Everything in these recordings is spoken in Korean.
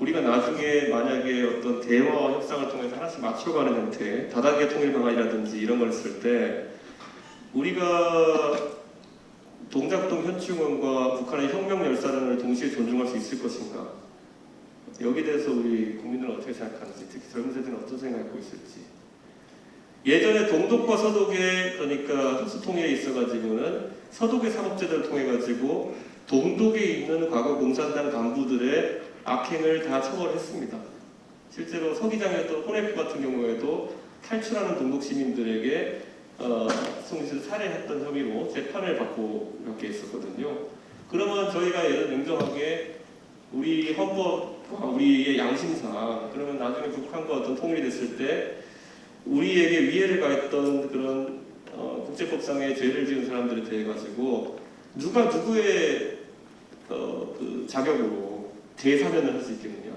우리가 나중에 만약에 어떤 대화와 협상을 통해서 하나씩 맞춰가는 형태, 다단계 통일 방안이라든지 이런 걸 했을 때 우리가 동작동 현충원과 북한의 혁명 열사단을 동시에 존중할 수 있을 것인가? 여기에 대해서 우리 국민들은 어떻게 생각하는지, 특히 젊은 세대는 어떤 생각을 갖고 있을지. 예전에 동독과 서독의 그러니까 흡수통일에 있어가지고는 서독의 사법제도를 통해가지고 동독에 있는 과거 공산당 간부들의 악행을 다 처벌했습니다. 실제로 서기장이었던 호네프 같은 경우에도 탈출하는 동독 시민들에게 송시를 살해했던 혐의로 재판을 받고 몇 개 있었거든요. 그러면 저희가 예를 냉정하게 우리 헌법과 우리의 양심상 그러면 나중에 북한과 어떤 통일이 됐을 때 우리에게 위해를 가했던 그런 국제법상의 죄를 지은 사람들에 대해 가지고 누가 누구의 그 자격으로 대사면을 할 수 있겠느냐,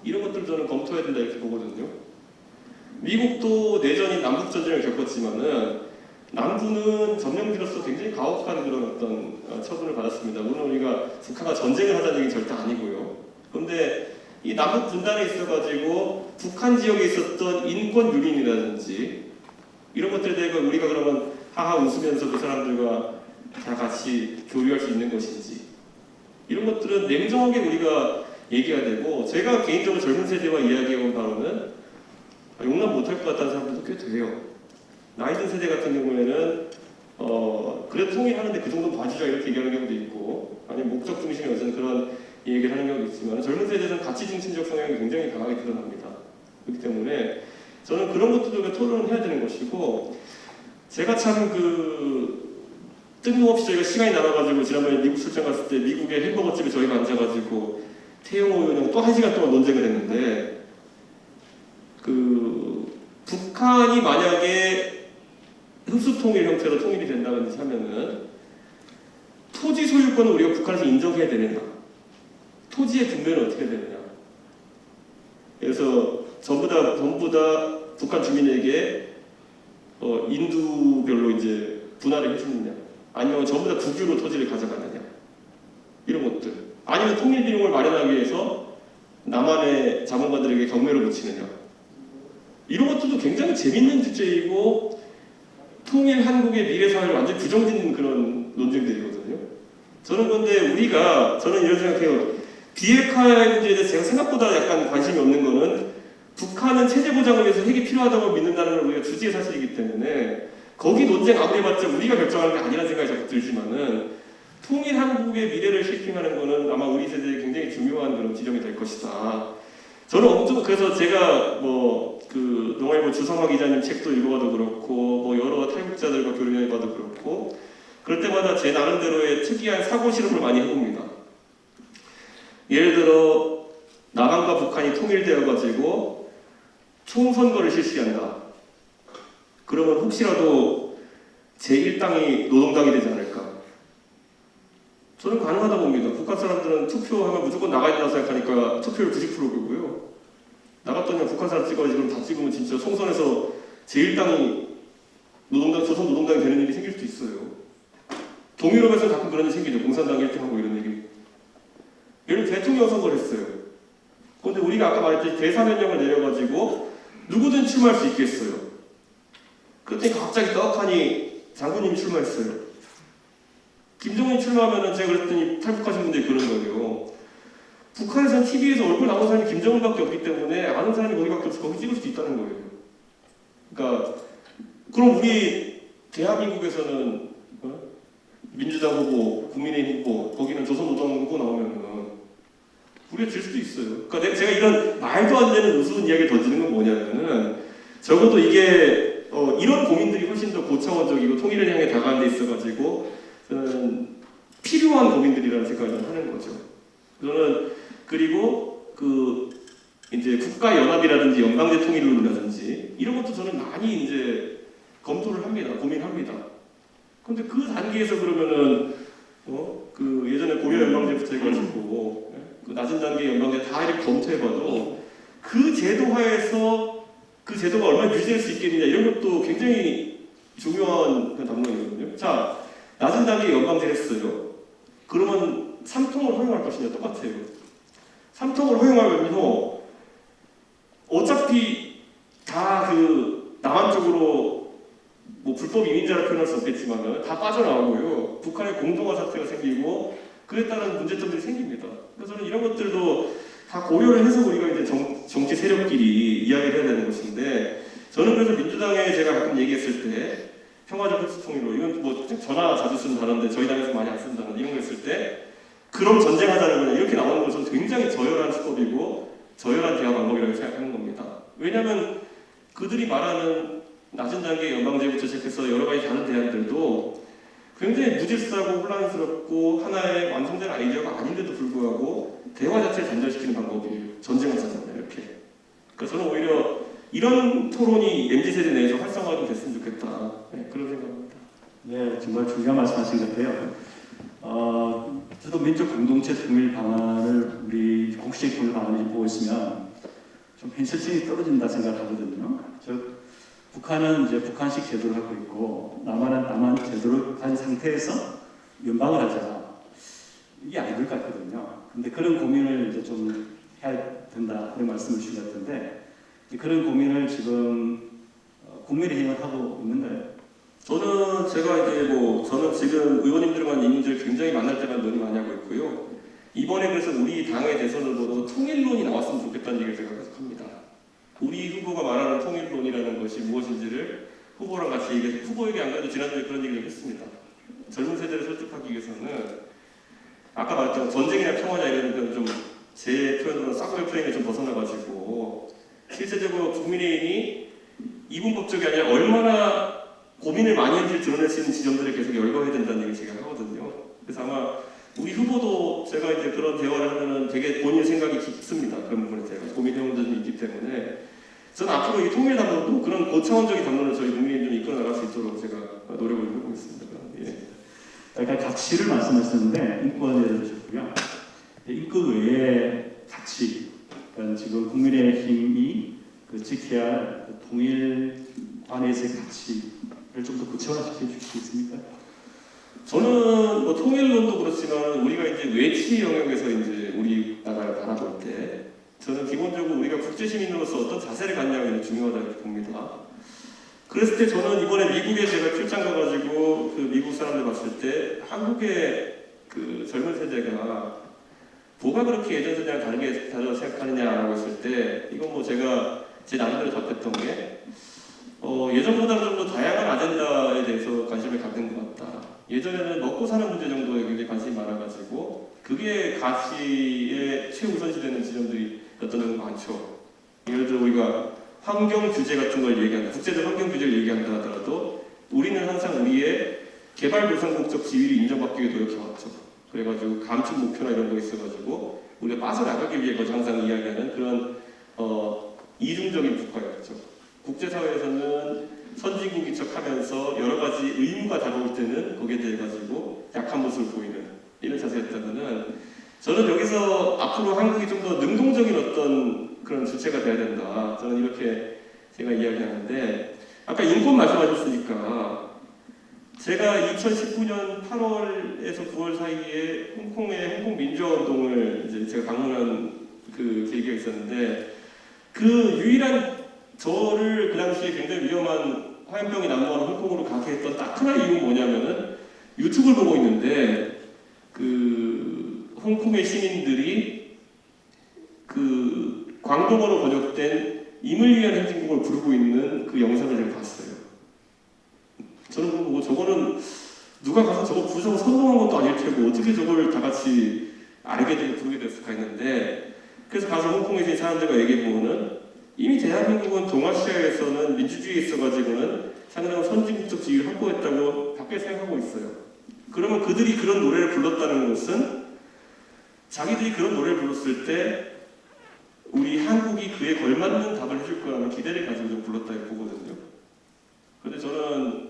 이런 것들 저는 검토해야 된다 이렇게 보거든요. 미국도 내전인 남북 전쟁을 겪었지만은 남부는 점령지로서 굉장히 가혹한 그런 어떤 처분을 받았습니다. 물론 우리가 북한과 전쟁을 하자는 얘기는 절대 아니고요. 그런데 이 남북 분단에 있어가지고 북한 지역에 있었던 인권 유린이라든지 이런 것들에 대해 우리가 그러면 하하 웃으면서 그 사람들과 다 같이 교류할 수 있는 것인지, 이런 것들은 냉정하게 우리가 얘기해야 되고, 제가 개인적으로 젊은 세대와 이야기해본 바로는 용납 못할 것 같다는 사람들도 꽤 돼요. 나이 든 세대 같은 경우에는 그래도 통일하는데 그 정도는 봐주자 이렇게 얘기하는 경우도 있고, 아니면 목적 중심의 어떤 그런 얘기를 하는 경우도 있지만, 젊은 세대는 가치 중심적 성향이 굉장히 강하게 드러납니다. 그렇기 때문에 저는 그런 것들도 토론을 해야 되는 것이고, 제가 참 뜬금없이 저희가 시간이 남아가지고 지난번에 미국 출장 갔을 때 미국의 햄버거집에 저희가 앉아가지고 태영호 의원이랑 또 1시간 동안 논쟁을 했는데, 북한이 만약에 흡수통일 형태로 통일이 된다든지 하면은 토지 소유권을 우리가 북한에서 인정해야 되느냐, 토지의 분배는 어떻게 되느냐. 그래서 전부 다 북한 주민에게 인두별로 이제 분할을 해주느냐, 아니면 전부 다 국유로 토지를 가져가느냐, 이런 것들. 아니면 통일 비용을 마련하기 위해서 남한의 자본가들에게 경매를 붙이느냐, 이런 것들도 굉장히 재밌는 주제이고 통일 한국의 미래 사회를 완전히 부정짓는 그런 논쟁들이거든요. 저는 저는 이런 생각해요. 비핵화의 문제에 대해서 제가 생각보다 약간 관심이 없는 거는, 북한은 체제 보장을 위해서 핵이 필요하다고 믿는다는 걸 우리가 주지의 사실이기 때문에 거기 논쟁 아무리 해봤자 우리가 결정하는 게 아니라는 생각이 자꾸 들지만은, 통일 한국의 미래를 실행하는 거는 아마 우리 세대에 굉장히 중요한 그런 지점이 될 것이다. 저는 엄청, 그래서 제가 농아일보 주성화 기자님 책도 읽어봐도 그렇고, 여러 탈북자들과 교류해봐도 그렇고, 그럴 때마다 제 나름대로의 특이한 사고 실험을 많이 해봅니다. 예를 들어 남한과 북한이 통일되어가지고 총선거를 실시한다. 그러면 혹시라도 제1당이 노동당이 되지 않을까? 저는 가능하다 봅니다. 북한 사람들은 투표하면 무조건 나가야 된다고 생각하니까 투표율 90%고요. 나갔더니 북한 사람 찍어야지. 그럼 다 찍으면 진짜 총선에서 제1당이 조선 노동당이 되는 일이 생길 수도 있어요. 동유럽에서는 가끔 그런 일이 생기죠. 공산당 1등하고 이런 얘기. 예를 들어 대통령 선거를 했어요. 그런데 우리가 아까 말했듯이 대사면령을 내려가지고 누구든 출마할 수 있겠어요. 그랬더니 갑자기 떡하니 장군님이 출마했어요. 김정은이 출마하면은 제가 그랬더니 탈북하신 분들이 그런 거예요. 북한에서는 TV에서 얼굴 나온 사람이 김정은밖에 없기 때문에 아는 사람이 거기밖에 없어서 거기 찍을 수도 있다는 거예요. 그러니까 그럼 우리 대한민국에서는 민주당 후보, 국민의힘 후보, 거기는 조선노동 후보 나오면은 우리가 질 수도 있어요. 그러니까 제가 이런 말도 안 되는 우스운 이야기를 던지는 건 뭐냐면은, 적어도 이게 이런 고민들이 훨씬 더 고차원적이고 통일을 향해 다가가는 데 있어가지고 저는 필요한 고민들이라는 생각을 하는 거죠. 저는 그리고 이제 국가연합이라든지 연방제 통일론이라든지 이런 것도 저는 많이 이제 검토를 합니다. 고민합니다. 그런데 그 단계에서 그러면은 예전에 고려 연방제부터 해가지고 그 낮은 단계 연방제 다 이렇게 검토해봐도 그 제도화에서 그 제도가 얼마나 유지될 수 있겠느냐, 이런 것도 굉장히 중요한 담론이거든요. 자, 낮은 단계 연방제를 했어요. 그러면 3통을 허용할 것이냐, 똑같아요. 3통을 허용하면 저는요 어차피 다 그 남한 쪽으로 뭐 불법 이민자로 표현할 수 없겠지만은 다 빠져나오고요. 북한의 공동화 사태가 생기고 그에 따른 문제점들이 생깁니다. 그래서 저는 이런 것들도 다 고려를 해서 우리가 이제 정치 세력끼리 이야기를 해야 되는 것인데 저는 그래서 민주당에 제가 가끔 얘기했을 때 평화적 흡수통일로 이건 뭐 전화 자주 쓰는 단어인데 저희 당에서 많이 안 쓰는 단어 이런 거 했을 때 그럼 전쟁하자는 거냐 이렇게 나오는 것은 굉장히 저열한 수법이고 저열한 대화 방법이라고 생각하는 겁니다. 왜냐하면 그들이 말하는 낮은 단계 연방제부터 시작해서 여러 가지 다른 대안들도 굉장히 무질서하고 혼란스럽고 하나의 완성된 아이디어가 아닌데도 불구하고 대화 자체를 단절시키는 방법이 전쟁하자잖아요. 이렇게. 그래서 저는 오히려 이런 토론이 MZ세대 내에서 활성화가 좀 됐으면 좋겠다. 네, 그런 생각입니다. 네, 정말 중요한 말씀하신 것 같아요. 저도 민족 공동체 통일 방안을 우리 공식적인 통일 방안을 보고 있으면 좀 현실성이 떨어진다 생각하거든요. 즉 북한은 이제 북한식 제도를 하고 있고 남한은 남한 제도를 가진 상태에서 연방을 하자 이게 아닐 것 같거든요. 근데 그런 고민을 이제 좀 해야 된다 이런 말씀을 주신 것 같은데 그런 고민을 지금 국민의힘은 하고 있는가요? 저는 제가 이제 저는 지금 의원님들과 이민들을 굉장히 만날 때마다 논의 많이 하고 있고요. 이번에 그래서 우리 당의 대선을 보고 통일론이 나왔으면 좋겠다는 얘기를 제가 계속 합니다. 우리 후보가 말하는 통일론이라는 것이 무엇인지를 후보랑 같이 얘기해서 후보에게 안 그래도 지난주에 그런 얘기를 했습니다. 젊은 세대를 설득하기 위해서는 아까 말했던 전쟁이나 평화냐 이런 건 좀 제 표현으로는 싹고의 프레임에 좀 벗어나가지고 실제적으로 국민의힘이 이분법적이 아니라 얼마나 고민을 많이 했는지 드러낼 수 있는 지점들을 계속 열거해야 된다는 얘기를 제가 하거든요. 그래서 아마 우리 후보도 제가 이제 그런 대화를 하면은 되게 본인 생각이 깊습니다. 그런 부분에 대해서 고민해온 점이 있기 때문에 저는 앞으로 이 통일 담론도 그런 고차원적인 담론을 저희 국민이 좀 이끌어 나갈 수 있도록 제가 노력을 해보고 있습니다. 예. 약간 가치를 말씀하셨는데 인권에 대해서셨고요. 인권 외의 가치, 그러니까 지금 국민의힘이 지켜야 할 통일관에서의 가치를 좀 더 구체화시켜 주실 수 있습니까? 저는 통일론도 그렇지만 우리가 이제 외치 영역에서 이제 우리 나라를 바라볼 때 저는 기본적으로 우리가 국제시민으로서 어떤 자세를 갖냐가 중요하다고 봅니다. 그랬을 때 저는 이번에 미국에 제가 출장 가가지고 그 미국 사람들 봤을 때 한국의 그 젊은 세대가 뭐가 그렇게 예전 세대랑 다르다고 생각하느냐라고 했을 때 이건 제가 제 나름대로 답했던 게 예전보다는 좀 더 다양한 아젠다에 대해서 관심을 갖는 것 같다. 예전에는 먹고 사는 문제 정도에 굉장히 관심이 많아가지고 그게 가치의 최우선시되는 지점들이 어떤 경우 많죠. 예를 들어 우리가 환경 규제 같은 걸 얘기한다. 국제적 환경 규제를 얘기한다 하더라도 우리는 항상 우리의 개발도상국적 지위를 인정받기 위해 노력해왔죠. 그래가지고 감축 목표나 이런 거 있어가지고 우리가 빠져나가기 위해 항상 이야기하는 그런 이중적인 국가였죠. 국제사회에서는 선진국인 척하면서 여러 가지 의무가 다가올 때는 거기에 대해 가지고 약한 모습을 보이는 이런 자세였다면은 저는 여기서 앞으로 한국이 좀 더 능동적인 어떤 그런 주체가 돼야 된다. 저는 이렇게 제가 이야기하는데 아까 인권 말씀하셨으니까 제가 2019년 8월에서 9월 사이에 홍콩의 홍콩 민주화운동을 이제 제가 방문한 그 계기가 있었는데 그 유일한 저를 그 당시에 굉장히 위험한 화염병이 난무하는 홍콩으로 가게 했던 딱 하나의 이유는 뭐냐면은 유튜브를 보고 있는데 그 홍콩의 시민들이 그 광동어로 번역된 임을 위한 행진곡을 부르고 있는 그 영상을 제가 봤어요. 저는 저거는 누가 가서 저거 부르자고 선동한 것도 아닐 테고 어떻게 저거를 다 같이 알게 되고 부르게 됐을까 했는데 그래서 가서 홍콩에 있는 사람들과 얘기해보면은 이미 대한민국은 동아시아에서는 민주주의에 있어가지고는 상당한 선진국적 지위를 확보했다고 밖에 생각하고 있어요. 그러면 그들이 그런 노래를 불렀다는 것은 자기들이 그런 노래를 불렀을 때 우리 한국이 그에 걸맞는 답을 해줄 거라는 기대를 가지고 좀 불렀다고 보거든요. 그런데 저는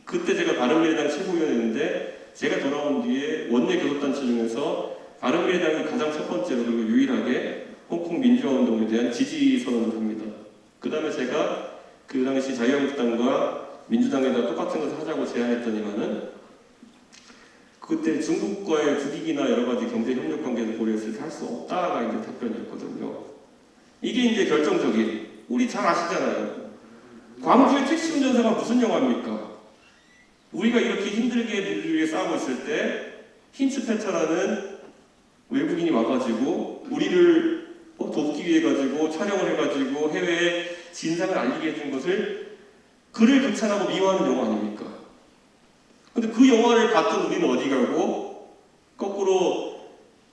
그때 제가 바른미래당 최고위원이었는데 제가 돌아온 뒤에 원내 교섭단체 중에서 바른미래당이 가장 첫 번째로 그리고 유일하게 홍콩 민주화운동에 대한 지지 선언을 합니다. 그 다음에 제가 그 당시 자유한국당과 민주당에다 똑같은 것을 하자고 제안했더니만은 그때 중국과의 국익이나 여러 가지 경제 협력 관계를 고려했을 때 할 수 없다가 이제 답변이었거든요. 이게 이제 결정적인, 우리 잘 아시잖아요. 광주의 택시 운전사가 무슨 영화입니까? 우리가 이렇게 힘들게 민주주의 위해 싸우고 있을 때 힌츠페터라는 외국인이 와가지고 우리를 돕기 위해 가지고 촬영을 해가지고 해외에 진상을 알리게 해준 것을 그를 극찬하고 미워하는 영화 아닙니까? 근데 그 영화를 봤던 우리는 어디 가고 거꾸로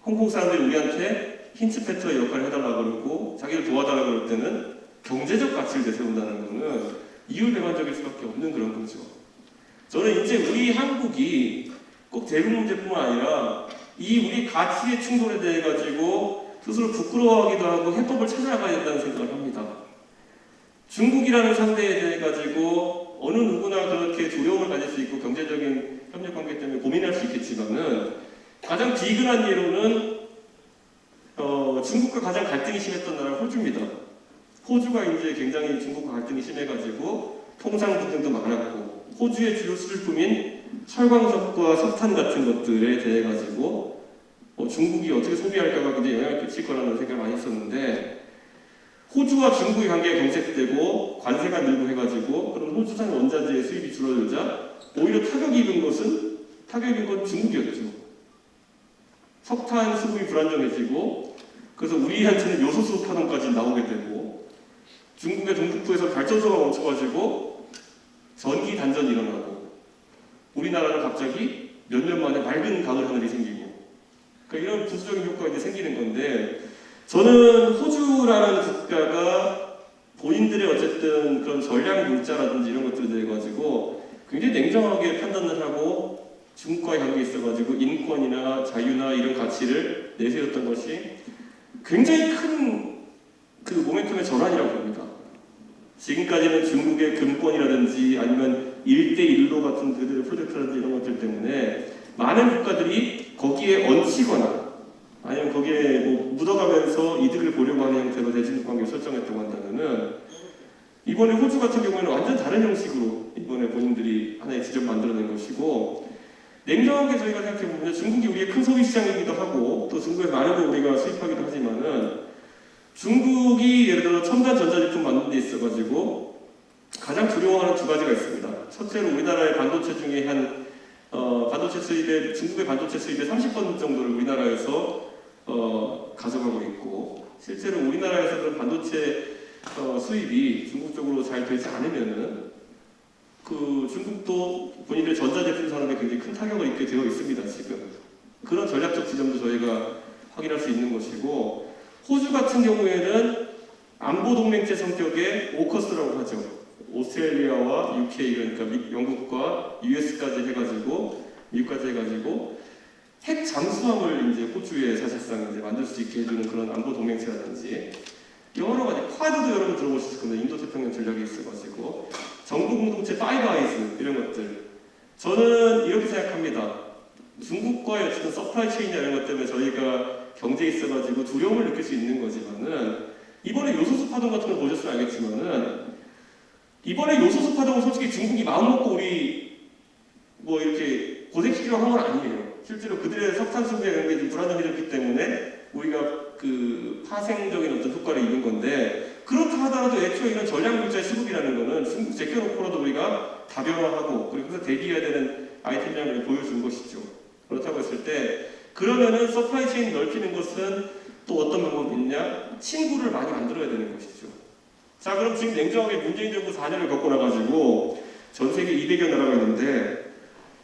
홍콩 사람들이 우리한테 힌츠페터의 역할을 해달라고 그러고 자기를 도와달라고 그럴 때는 경제적 가치를 내세운다는 거는 이율배반적일 수밖에 없는 그런 거죠. 저는 이제 우리 한국이 꼭 대북 문제뿐만 아니라 이 우리 가치의 충돌에 대해 가지고 스스로 부끄러워하기도 하고 해법을 찾아가야 된다는 생각을 합니다. 중국이라는 상대에 대해 가지고 어느 누구나 그렇게 두려움을 가질 수 있고 경제적인 협력 관계 때문에 고민할 수 있겠지만은 가장 비근한 예로는 중국과 가장 갈등이 심했던 나라가 호주입니다. 호주가 이제 굉장히 중국과 갈등이 심해가지고 통상 분쟁도 많았고 호주의 주요 수출품인 철광석과 석탄 같은 것들에 대해 가지고 중국이 어떻게 소비할까가 굉장히 영향을 끼칠 거라는 생각을 많이 했었는데 호주와 중국의 관계가 경색되고 관세가 늘고 해가지고 그런 호주산 원자재의 수입이 줄어들자 오히려 타격이 입은 건 중국이었죠. 석탄 수급이 불안정해지고 그래서 우리한테는 요소수 파동까지 나오게 되고 중국의 동북부에서 발전소가 멈춰가지고 전기 단전이 일어나고 우리나라는 갑자기 몇 년 만에 맑은 가을 하늘이 생기고 그러니까 이런 부수적인 효과가 이제 생기는 건데 저는 호주라는 국가가 본인들의 어쨌든 그런 전략 물자라든지 이런 것들에 대해 가지고 굉장히 냉정하게 판단을 하고 중국과의 관계에 있어가지고 인권이나 자유나 이런 가치를 내세웠던 것이 굉장히 큰 그 모멘텀의 전환이라고 봅니다. 지금까지는 중국의 금권이라든지 아니면 1대1로 같은 그들의 프로젝트라든지 이런 것들 때문에 많은 국가들이 거기에 얹히거나 아니면 거기에 묻어가면서 이득을 보려고 하는 형태로 대중국 관계를 설정했다고 한다면은 이번에 호주 같은 경우에는 완전 다른 형식으로 이번에 본인들이 하나의 지점 만들어낸 것이고 냉정하게 저희가 생각해보면 중국이 우리의 큰 소비 시장이기도 하고 또 중국에서 많은 걸 우리가 수입하기도 하지만은 중국이 예를 들어 첨단 전자제품 만드는 데 있어가지고 가장 두려워하는 두 가지가 있습니다. 첫째로 우리나라의 반도체 중에 반도체 수입의 중국의 반도체 수입의 30% 정도를 우리나라에서 가져가고 있고 실제로 우리나라에서 그런 반도체 수입이 중국 쪽으로 잘 되지 않으면은 그 중국도 본인의 전자제품 산업에 굉장히 큰 타격을 입게 되어 있습니다. 지금 그런 전략적 지점도 저희가 확인할 수 있는 것이고 호주 같은 경우에는 안보 동맹체 성격의 오커스라고 하죠. 오스트레일리아와 UK 그러니까 영국과 US까지 해가지고 미국까지 해가지고 핵 잠수함을 이제 호주에 사실상 이제 만들 수 있게 해주는 그런 안보 동맹체라든지 여러 가지 쿼드도 여러분 들어보셨을 겁니다. 인도 태평양 전략이 있어가지고 정부 공동체 파이브 아이즈 이런 것들 저는 이렇게 생각합니다. 중국과의 어쨌든 서프라이 체인이나 이런 것 때문에 저희가 경제에 있어가지고 두려움을 느낄 수 있는 거지만은 이번에 요소수 파동 같은 걸 보셨으면 알겠지만은 이번에 요소수 파동은 솔직히 중국이 마음먹고 우리 이렇게 고생시키려고 한 건 아니에요. 실제로 그들의 석탄 수급에 이런 게 좀 불안정해졌기 때문에 우리가 그 파생적인 어떤 효과를 입은 건데 그렇다 하더라도 애초에 이런 전략 물자의 수급이라는 거는 중국 제껴놓고라도 우리가 다변화하고 그리고 대비해야 되는 아이템량을 보여준 것이죠. 그렇다고 했을 때 그러면은 서프라이 체인 넓히는 것은 또 어떤 방법이 있냐? 친구를 많이 만들어야 되는 것이죠. 자 그럼 지금 냉정하게 문재인 정부 4년을 겪고 나가지고 전 세계 200여 나라가 있는데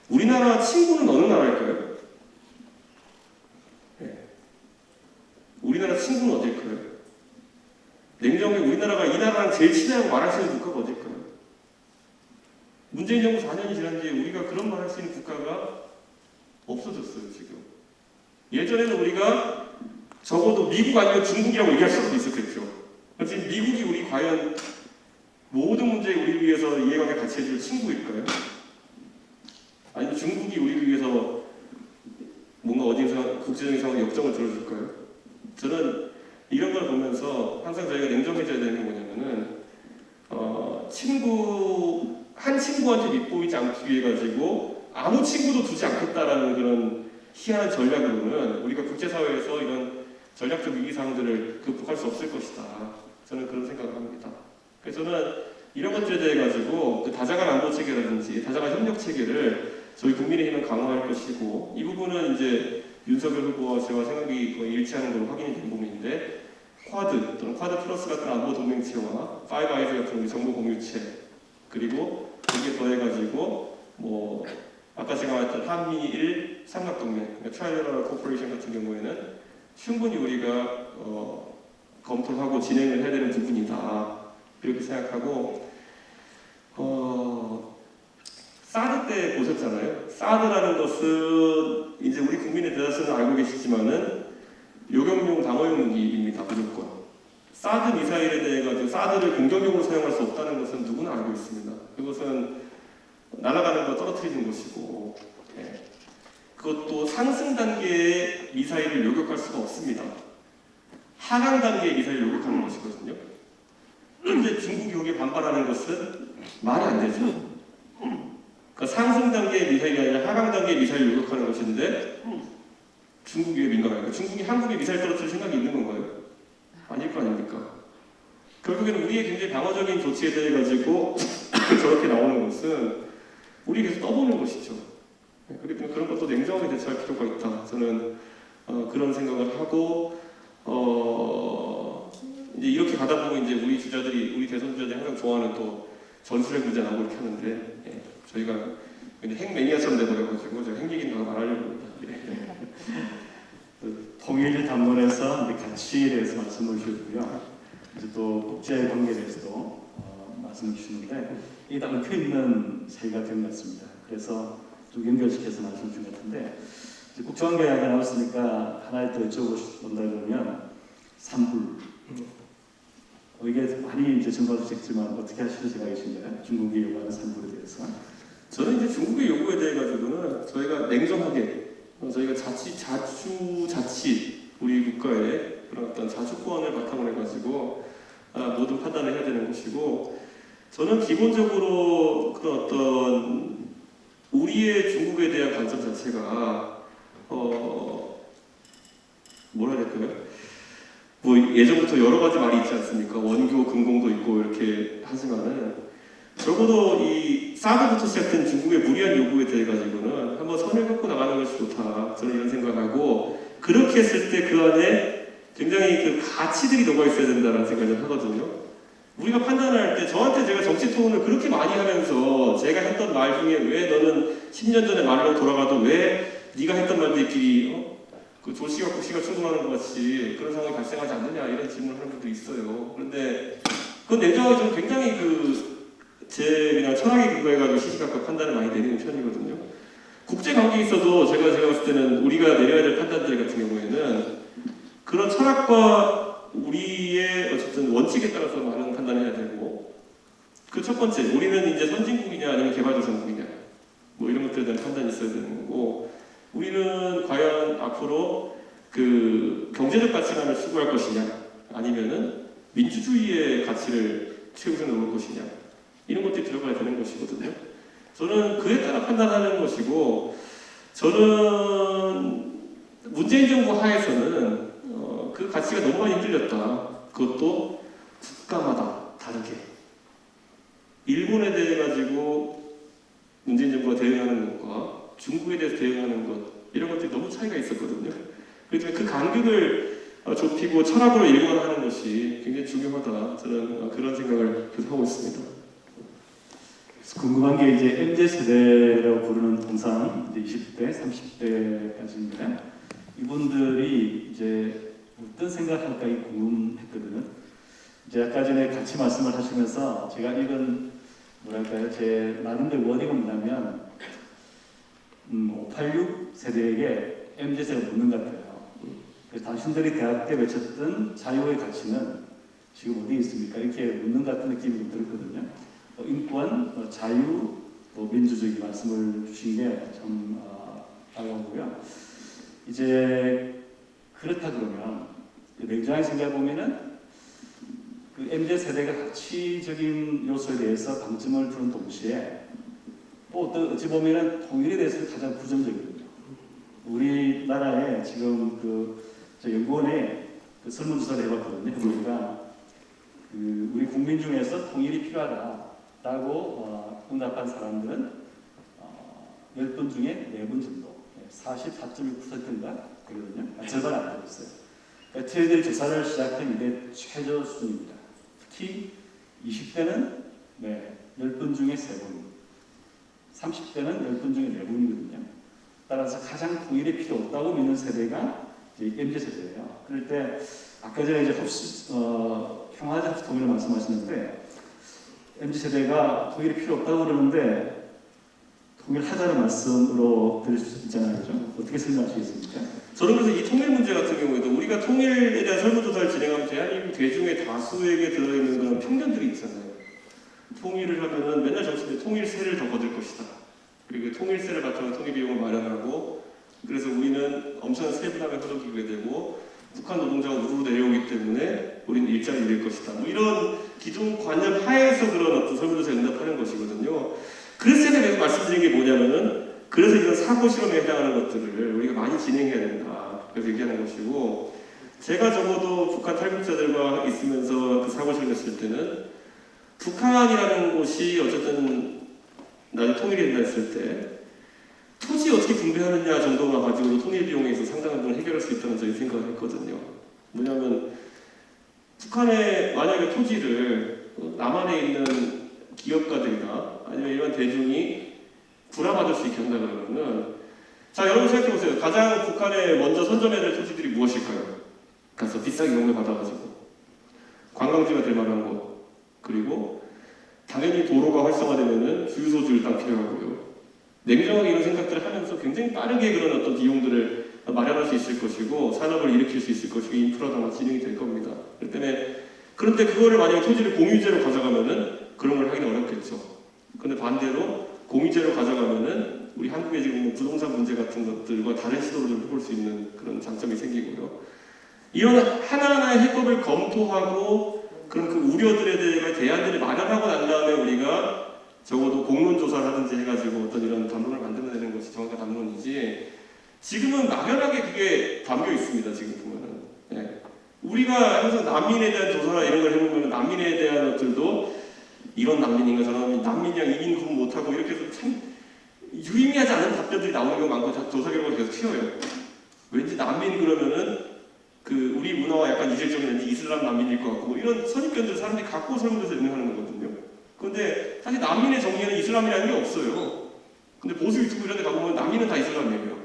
우리나라 친구는 어느 나라일까요? 네. 우리나라 친구는 어딜까요? 냉정하게 우리나라가 이 나라랑 제일 친하다고 말할 수 있는 국가가 어딜까요? 문재인 정부 4년이 지난 뒤에 우리가 그런 말 할 수 있는 국가가 없어졌어요 지금. 예전에는 우리가 적어도 미국 아니면 중국이라고 얘기할 수도 있었겠죠. 지금 미국이 우리 과연 모든 문제에 우리를 위해서 이해관계 같이 해줄 친구일까요? 아니면 중국이 우리를 위해서 뭔가 어디서 국제적인 상황에 역정을 들어줄까요? 저는 이런 걸 보면서 항상 저희가 냉정해져야 되는 게 뭐냐면은 한 친구한테 밑보이지 않기 위해 가지고 아무 친구도 두지 않겠다라는 그런 희한한 전략으로는 우리가 국제사회에서 이런 전략적 위기상황들을 극복할 수 없을 것이다. 저는 그런 생각을 합니다. 그래서 저는 이런 것들에 대해 가지고 그 다자간 안보 체계라든지 다자간 협력 체계를 저희 국민의힘은 강화할 것이고 이 부분은 이제 윤석열 후보와 제가 생각이 거의 일치하는 걸로 확인이 된 부분인데 쿼드 또는 쿼드 플러스 같은 안보 동맹체와 파이브 아이즈 같은 우리 정보 공유체 그리고 거기에 더해가지고 뭐 아까 제가 말했던 한미일 삼각동맹, 트라이레럴 코퍼레이션 같은 경우에는 충분히 우리가 검토하고 진행을 해야 되는 부분이다 이렇게 생각하고 사드 때 보셨잖아요. 사드라는 것은 이제 우리 국민의 대다수는 알고 계시지만은 요격용 방어용 무기입니다. 무조건. 사드 미사일에 대해 가지고 사드를 공격용으로 사용할 수 없다는 것은 누구나 알고 있습니다. 그것은 날아가는 거 떨어뜨리는 것이고 예. 그것도 상승 단계의 미사일을 요격할 수가 없습니다. 하강 단계의 미사일을 요격하는 것이거든요. 그런데 중국이 여기에 반발하는 것은 말이 안 되죠. 그러니까 상승 단계의 미사일이 아니라 하강 단계의 미사일을 요격하는 것인데 중국이 왜 민감할까요? 중국이 한국에 미사일 떨어뜨릴 생각이 있는 건가요? 아닐 거 아닙니까? 결국에는 우리의 굉장히 방어적인 조치에 대해 가지고 저렇게 나오는 것은 우리 계속 떠보는 것이죠. 그렇기 때문에 그런 것도 냉정하게 대처할 필요가 있다. 저는 그런 생각을 하고 이제 이렇게 가다 보면 이제 우리 주자들이 우리 대선 주자들이 항상 좋아하는 또 전술핵 문제 나오고 이렇게 하는데 예, 저희가 핵 매니아처럼 돼버려가지고 제가 핵 얘기는 더 말하려고 합니다. 통일 담론에서 가치에 대해서 말씀을 주셨고요. 이제 또 국제 관계에 대해서도 말씀을 주시는데 이게 다 얽혀 있는 사이가 된 것 같습니다. 그래서 좀 연결시켜서 말씀 주신 것 같은데 이제 국제관계 이야기가 나왔으니까 하나 더 여쭤본다 그러면 산불. 이게 많이 이제 전파되셨지만 어떻게 하실 생각이신가요? 중국이 요구하는 산불에 대해서. 저는 이제 중국의 요구에 대해 가지고는 저희가 냉정하게 저희가 자치 우리 국가의 그런 어떤 자주권을 바탕으로 해가지고 모든 판단을 해야 되는 것이고 저는 기본적으로 그런 어떤 우리의 중국에 대한 관점 자체가 뭐라 해야 될까요? 뭐 예전부터 여러 가지 말이 있지 않습니까? 원교 금공도 있고 이렇게 하지만은 적어도 이 사드부터 시작된 중국의 무리한 요구에 대해 가지고는 한번 선을 긋고 나가는 것이 좋다. 저는 이런 생각하고 그렇게 했을 때 그 안에 굉장히 그 가치들이 녹아 있어야 된다는 생각을 하거든요. 우리가 판단할 때 저한테 제가 정치 토론을 그렇게 많이 하면서 제가 했던 말 중에 왜 너는 10년 전에 말로 돌아가도 왜 네가 했던 말들끼리 그 조시가 국시가 충돌하는 것 같이 그런 상황이 발생하지 않느냐 이런 질문을 하는 분도 있어요. 그런데 그건 냉정하게 좀 굉장히 제 그냥 철학에 근거해가지고 시시각각 판단을 많이 내리는 편이거든요. 국제 관계에 있어도 제가 봤을 때는 우리가 내려야 될 판단들 같은 경우에는 그런 철학과 우리의 어쨌든 원칙에 따라서 많은 판단을 해야 되고 그 첫 번째 우리는 이제 선진국이냐 아니면 개발도상국이냐 뭐 이런 것들에 대한 판단이 있어야 되는 거고 우리는 과연 앞으로 그 경제적 가치관을 추구할 것이냐 아니면은 민주주의의 가치를 최우선에 놓을 것이냐 이런 것들이 들어가야 되는 것이거든요. 저는 그에 따라 판단하는 것이고 저는 문재인 정부 하에서는 그 가치가 너무 많이 흔들렸다. 그것도 국가마다 다르게 일본에 대해 가지고 문재인 정부가 대응하는 것과 중국에 대해서 대응하는 것 이런 것들이 너무 차이가 있었거든요. 그래서 그 간격을 좁히고 철학으로 일관하는 것이 굉장히 중요하다. 저는 그런 생각을 계속 하고 있습니다. 궁금한 게 이제 MZ 세대라고 부르는 통상 이제 20대, 30대까지인데 이분들이 이제 어떤 생각할까 궁금했거든요. 이제 아까 전에 같이 말씀을 하시면서 제가 읽은 뭐랄까요, 제 나름대로 워딩은 뭐냐면 586 세대에게 MZ가 묻는 것 같아요. 당신들이 대학 때 외쳤던 자유의 가치는 지금 어디 있습니까? 이렇게 묻는 것 같은 느낌이 좀 들었거든요. 인권, 자유, 또 민주주의 말씀을 주신 게 참 반갑고요. 이제 그렇다 그러면 냉정하게 생각해 보면은 그 MZ 세대가 가치적인 요소에 대해서 방점을 두는 동시에 또 어찌 보면은 통일에 대해서 가장 부정적이거든요. 우리나라에 지금 저 연구원에 설문조사를 해봤거든요. 우리가 우리 국민 중에서 통일이 필요하다라고 응답한 사람들은 10분 중에 4분 정도, 44.6%인가 되거든요. 절반 안 되고 있어요. 그러니까 저희들이 조사를 시작한 이게 최저 수준입니다. 특히 20대는 10분 중에 3분, 30대는 10분 중에 4분이거든요. 따라서 가장 통일이 필요 없다고 믿는 세대가 이제 MZ 세대예요. 그럴 때 아까 전에 이제 평화적 합수 통일을 말씀하셨는데 MZ 세대가 통일이 필요 없다고 그러는데 통일하자는 말씀으로 들을 수 있잖아요, 그죠? 어떻게 생각하시겠습니까? 저는 그래서 이 통일 문제 같은 경우에도 우리가 통일에 대한 설문조사를 진행하면 대한민국 대중의 다수에게 들어있는 그런 편견들이 있잖아요. 통일을 하면은 맨날 정치인들 통일세를 더 거둘 것이다. 그리고 통일세를 바탕으로 통일 비용을 마련하고 그래서 우리는 엄청난 세부담에 허덕이게 되고 북한 노동자가 우르르 내려오기 때문에 우리는 일자리 잃을 것이다. 뭐 이런 기존 관념 하에서 그런 어떤 설문조사에 응답하는 것이거든요. 그래서 제가 계속 말씀드린 게 뭐냐면은 그래서 이런 사고 실험에 해당하는 것들을 우리가 많이 진행해야 된다. 그래서 얘기하는 것이고 제가 적어도 북한 탈북자들과 있으면서 그 사고 실험했을 때는 북한이라는 곳이 어쨌든 나중에 통일이 된다 했을 때 토지 어떻게 분배하느냐 정도만 가지고도 통일 비용에 있어서 상당한 부분을 해결할 수 있다는 저희 생각을 했거든요. 뭐냐면 북한에 만약에 토지를 남한에 있는 기업가들이나 아니면 일반 대중이 불화받을 수 있게 한다 그러면은 자 여러분 생각해보세요. 가장 북한에 먼저 선점해야 될 토지들이 무엇일까요? 가서 비싸게 용을 받아가지고 관광지가 될 만한 곳 그리고 당연히 도로가 활성화되면은 주유소들 땅 필요하고요. 냉정하게 이런 생각들을 하면서 굉장히 빠르게 그런 어떤 비용들을 마련할 수 있을 것이고 산업을 일으킬 수 있을 것이고 인프라도 아마 진행이 될 겁니다. 그렇기 때문에 그런데 그거를 만약에 토지를 공유제로 가져가면은 그런 걸 하기는 어렵겠죠. 근데 반대로 공유제로 가져가면은 우리 한국의 지금 부동산 문제 같은 것들과 다른 시도를 좀 해볼 수 있는 그런 장점이 생기고요. 이런 하나하나의 해법을 검토하고 그런 그 우려들에 대해 대안들을 마련하고 난 다음에 우리가 적어도 공론 조사를 하든지 해가지고 어떤 이런 담론을 만들어내는 것이 정확한 담론이지 지금은 막연하게 그게 담겨 있습니다. 지금 보면은 예. 우리가 항상 난민에 대한 조사나 이런 걸 해보면 난민에 대한 것들도 이런 난민인가 저런 난민이랑 이민 구분 못하고 이렇게 해서 참 유의미하지 않은 답변들이 나오는 경우가 많고 조사 결과가 계속 튀어요. 왠지 난민 그러면은 그 우리 문화와 약간 이질적인 이슬람 난민일 것 같고 뭐 이런 선입견들을 사람들이 갖고 설문에서 유명하는 거거든요. 그런데 사실 난민의 정의에는 이슬람이라는 게 없어요. 근데 보수 유튜브 이런 데 가보면 난민은 다 이슬람이에요.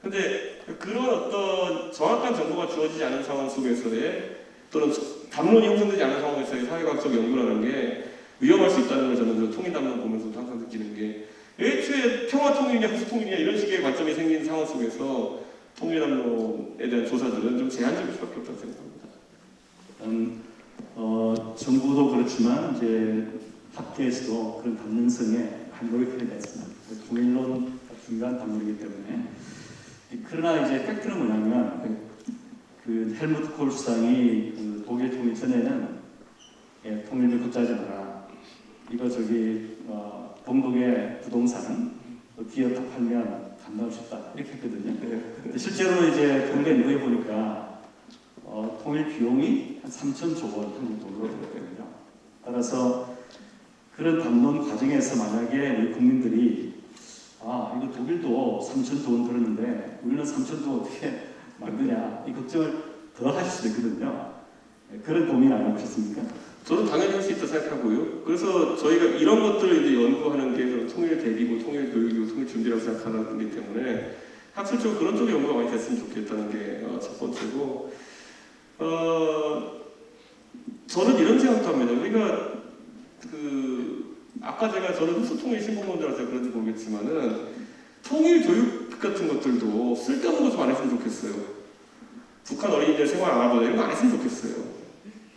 근데 그런 어떤 정확한 정보가 주어지지 않은 상황 속에서의 또는 담론이 형성되지 않은 상황에서의 사회과학적 연구라는 게 위험할 수 있다는 걸 저는 통일 담론 보면서 항상 느끼는 게 애초에 평화 통일이냐 흡수 통일이냐 이런 식의 관점이 생긴 상황 속에서 통일 담론에 대한 조사들은 좀 제한적일 수밖에 없다고 생각합니다. 정부도 그렇지만 이제 학계에서도 그런 담론성에 노력해야 있습니다. 통일론 중요한 담론이기 때문에 그러나 이제 팩트는 뭐냐면 그 헬무트 콜 수상이 그 독일 통일 전에는 통일을 걱정하지 마라. 이거 동독의 부동산 기업 다 팔면 감당할 수 있다 이렇게 했거든요. 근데 실제로 이제 통일에 누해 보니까 통일 비용이 한 3,000조 원 한국 돈으로 들었거든요. 따라서 그런 담론 과정에서 만약에 우리 국민들이 이거 독일도 3,000조 원 들었는데 우리는 3,000조 어떻게 만드냐 이 걱정을 더 하실 수도 있거든요. 그런 고민 안 해보셨습니까? 저는 당연히 할 수 있다고 생각하고요. 그래서 저희가 이런 것들을 이제 연구하는 게 통일 대비고 통일 교육이고 통일 준비라고 생각하는 거기 때문에 학술적으로 그런 쪽에 연구가 많이 됐으면 좋겠다는 게 첫 번째고 저는 이런 생각도 합니다. 우리가 아까 저는 흡수통일 신공론자라서 그런지 모르겠지만은 통일 교육 같은 것들도 쓸데없는 거 좀 안 했으면 좋겠어요. 북한 어린이들 생활 알아보자 이런 거 안 했으면 좋겠어요.